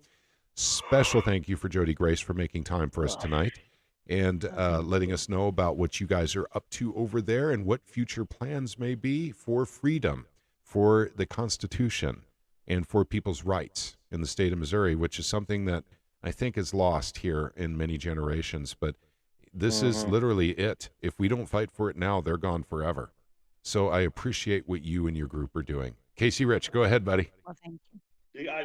Special thank you for Jody Grace for making time for us tonight and letting us know about what you guys are up to over there and what future plans may be for freedom, for the Constitution, and for people's rights in the state of Missouri, which is something that I think is lost here in many generations. But this is literally it. If we don't fight for it now, they're gone forever. So I appreciate what you and your group are doing. Casey Rich, go ahead, buddy. Well, thank you. Yeah,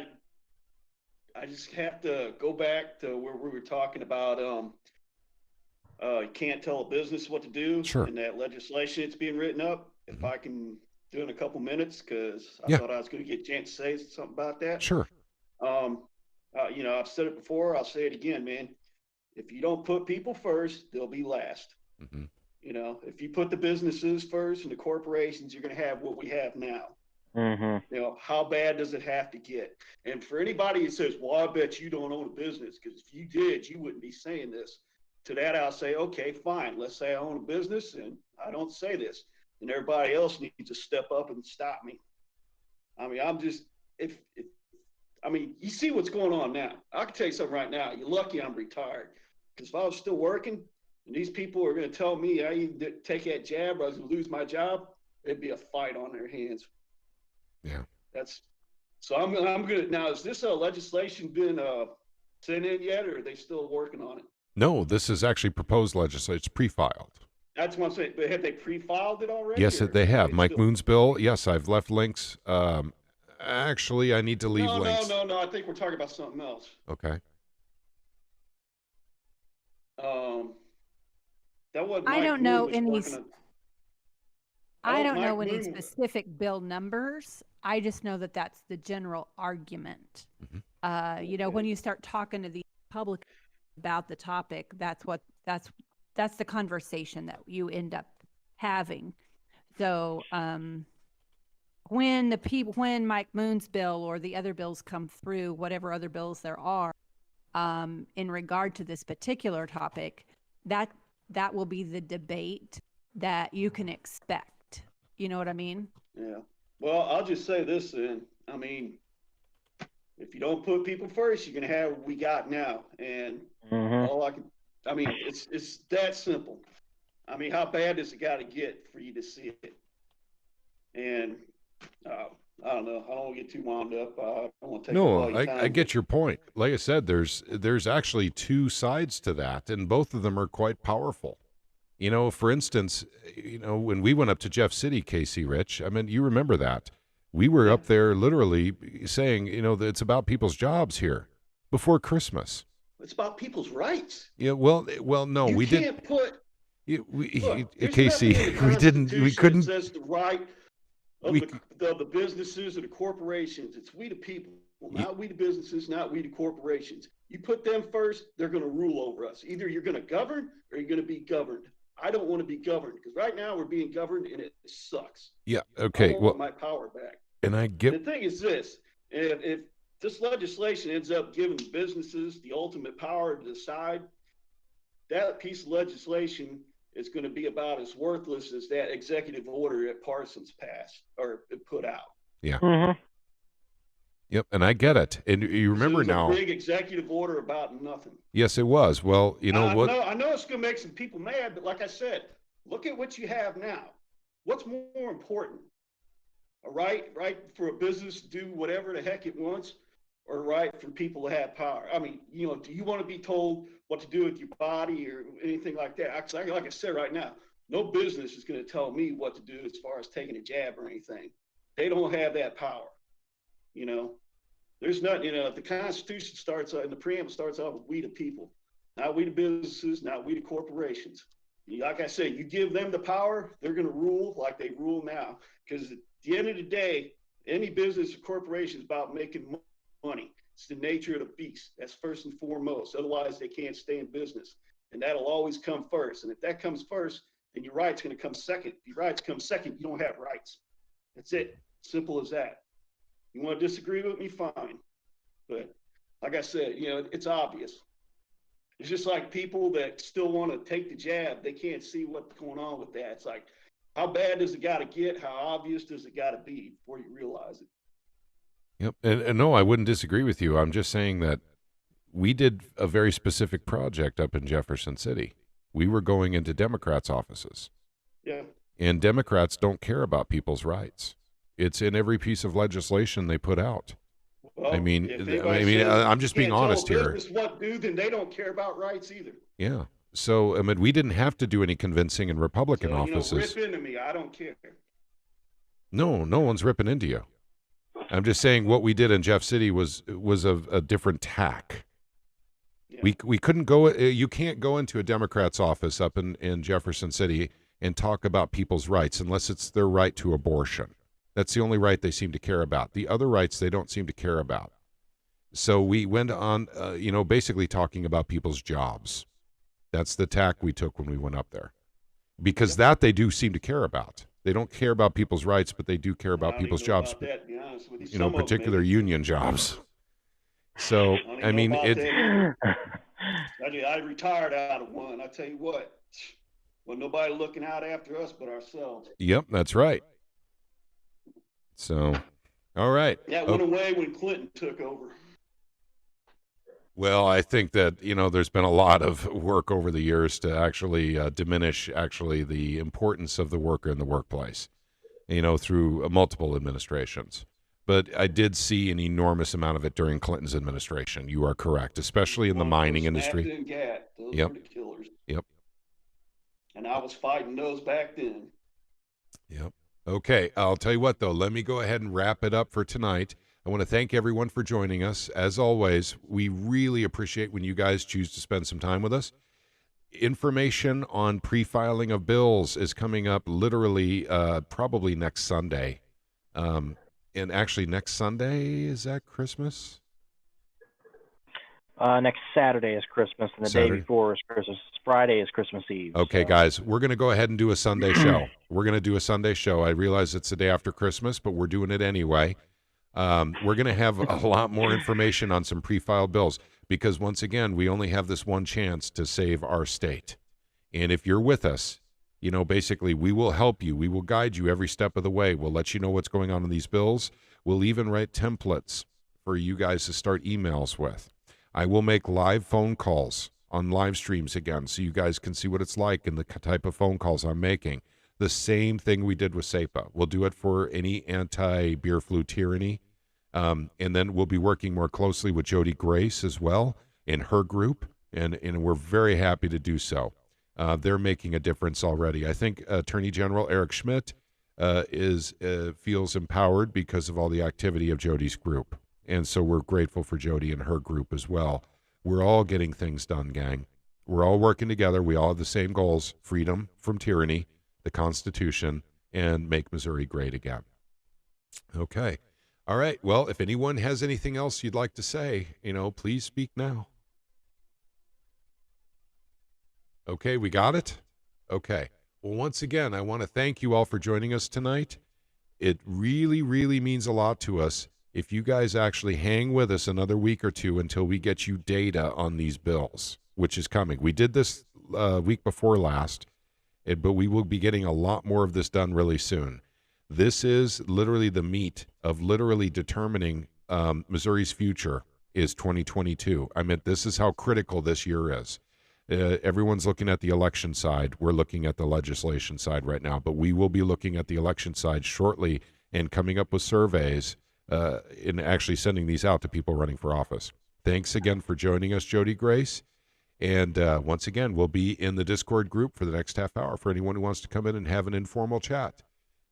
I just have to go back to where we were talking about you can't tell a business what to do. Sure. In that legislation it's being written up. If I can do it in a couple minutes, because I Yeah. thought I was going to get a chance to say something about that. Sure. I've said it before, I'll say it again, man. If you don't put people first, they'll be last. Mm-hmm. If you put the businesses first and the corporations, you're going to have what we have now. How bad does it have to get? And for anybody that says, well, I bet you don't own a business, because if you did, you wouldn't be saying this. To that, I'll say, okay, fine. Let's say I own a business and I don't say this. And everybody else needs to step up and stop me. I mean, you see what's going on now. I can tell you something right now. You're lucky I'm retired. Because if I was still working and these people are going to tell me I need to take that jab or I was going to lose my job, there'd be a fight on their hands. Yeah. So I'm gonna now. Is this legislation been sent in yet, or are they still working on it? No, this is actually proposed legislation. It's pre-filed. That's what I'm saying. But have they pre-filed it already? Yes, or they have. Mike still... Moon's bill. Yes, I've left links. Actually, I need to leave links. No. I think we're talking about something else. Okay. That wasn't. I Mike don't Moon know was any. working on- I don't know Mike any Moon- specific bill numbers. I just know that that's the general argument. When you start talking to the public about the topic, that's the conversation that you end up having. So when Mike Moon's bill or the other bills come through, whatever other bills there are, in regard to this particular topic, that will be the debate that you can expect. You know what I mean? Yeah. Well, I'll just say this then. I mean, if you don't put people first, you're gonna have what we got now. And it's that simple. I mean, how bad does it got to get for you to see it? And I don't know. I don't want to get too wound up. I don't want to take up all your time. I get your point. Like I said, there's actually two sides to that, and both of them are quite powerful. For instance, when we went up to Jeff City, Casey Rich, I mean, you remember that. We were up there literally saying, that it's about people's jobs here before Christmas. It's about people's rights. Yeah, well, no, we didn't. You can't put. Look, Casey, we didn't. We couldn't. It says the right of the businesses and the corporations. It's we the people, not we the businesses, not we the corporations. You put them first, they're going to rule over us. Either you're going to govern or you're going to be governed. I don't want to be governed because right now we're being governed and it sucks. Yeah. Okay. I want my power back. And I get. The thing is this: if this legislation ends up giving businesses the ultimate power to decide, that piece of legislation is going to be about as worthless as that executive order that Parsons passed or put out. Yeah. Mm-hmm. Yep. And I get it. And you remember This is now. a big executive order about nothing. Yes, it was. Well, you know what? I know it's going to make some people mad, but like I said, look at what you have now. What's more important? All right, for a business to do whatever the heck it wants, or right for people to have power? I mean, you know, do you want to be told what to do with your body or anything like that? Like I said right now, no business is going to tell me what to do as far as taking a jab or anything. They don't have that power. You know, there's nothing, you know, the Constitution starts and the preamble starts off with we the people, not we the businesses, not we the corporations. Like I said, you give them the power, they're going to rule like they rule now. Because at the end of the day, any business or corporation is about making money. It's the nature of the beast. That's first and foremost. Otherwise, they can't stay in business. And that'll always come first. And if that comes first, then your right's going to come second. If your rights come second, you don't have rights. That's it. Simple as that. You want to disagree with me? Fine. But like I said, you know, it's obvious. It's just like people that still want to take the jab. They can't see what's going on with that. It's like, how bad does it got to get? How obvious does it got to be before you realize it? Yep. And no, I wouldn't disagree with you. I'm just saying that we did a very specific project up in Jefferson City. We were going into Democrats' offices. Yeah. And Democrats don't care about people's rights. It's in every piece of legislation they put out. Well, I mean, says I'm just being honest here. What do, then they don't care about rights either. Yeah. So, I mean, we didn't have to do any convincing in Republican offices. Rip into me. I don't care. No one's ripping into you. I'm just saying what we did in Jeff City was a different tack. Yeah. We couldn't go. You can't go into a Democrat's office up in Jefferson City and talk about people's rights unless it's their right to abortion. That's the only right they seem to care about. The other rights they don't seem to care about. So we went on, basically talking about people's jobs. That's the tack we took when we went up there. Because that they do seem to care about. They don't care about people's rights, but they do care about people's jobs. About that, to be honest with you. Particular union jobs. So, I mean, I retired out of one. I tell you what, well, nobody looking out after us but ourselves. Yep, that's right. So, all right. That went away when Clinton took over. Well, I think that, there's been a lot of work over the years to actually diminish the importance of the worker in the workplace, through multiple administrations. But I did see an enormous amount of it during Clinton's administration. You are correct, especially in the mining industry. Those were the killers. Yep. And I was fighting those back then. Yep. Okay, I'll tell you what, though. Let me go ahead and wrap it up for tonight. I want to thank everyone for joining us. As always, we really appreciate when you guys choose to spend some time with us. Information on pre-filing of bills is coming up literally probably next Sunday. And actually, next Sunday, is that Christmas? Next Saturday is Christmas, and the day before is Christmas. Friday is Christmas Eve. Okay, guys, we're going to go ahead and do a Sunday show. We're going to do a Sunday show. I realize it's the day after Christmas, but we're doing it anyway. We're going to have a lot more information on some pre-filed bills because, once again, we only have this one chance to save our state. And if you're with us, basically we will help you. We will guide you every step of the way. We'll let you know what's going on in these bills. We'll even write templates for you guys to start emails with. I will make live phone calls on live streams again so you guys can see what it's like and the type of phone calls I'm making. The same thing we did with SEPA. We'll do it for any anti-beer flu tyranny. And then we'll be working more closely with Jodi Grace as well in her group, and we're very happy to do so. They're making a difference already. I think Attorney General Eric Schmidt feels empowered because of all the activity of Jodi's group. And so we're grateful for Jodi and her group as well. We're all getting things done, gang. We're all working together. We all have the same goals: freedom from tyranny, the Constitution, and make Missouri great again. Okay. All right. Well, if anyone has anything else you'd like to say, please speak now. Okay, we got it? Okay. Well, once again, I want to thank you all for joining us tonight. It really, really means a lot to us if you guys actually hang with us another week or two until we get you data on these bills, which is coming. We did this week before last, but we will be getting a lot more of this done really soon. This is literally the meat of literally determining Missouri's future is 2022. I mean, this is how critical this year is. Everyone's looking at the election side. We're looking at the legislation side right now, but we will be looking at the election side shortly and coming up with surveys and actually sending these out to people running for office. Thanks again for joining us, Jodi Grace. And once again, we'll be in the Discord group for the next half hour for anyone who wants to come in and have an informal chat.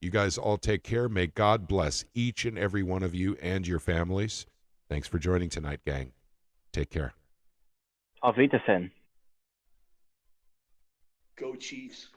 You guys all take care. May God bless each and every one of you and your families. Thanks for joining tonight, gang. Take care. Auf Wiedersehen. Go Chiefs.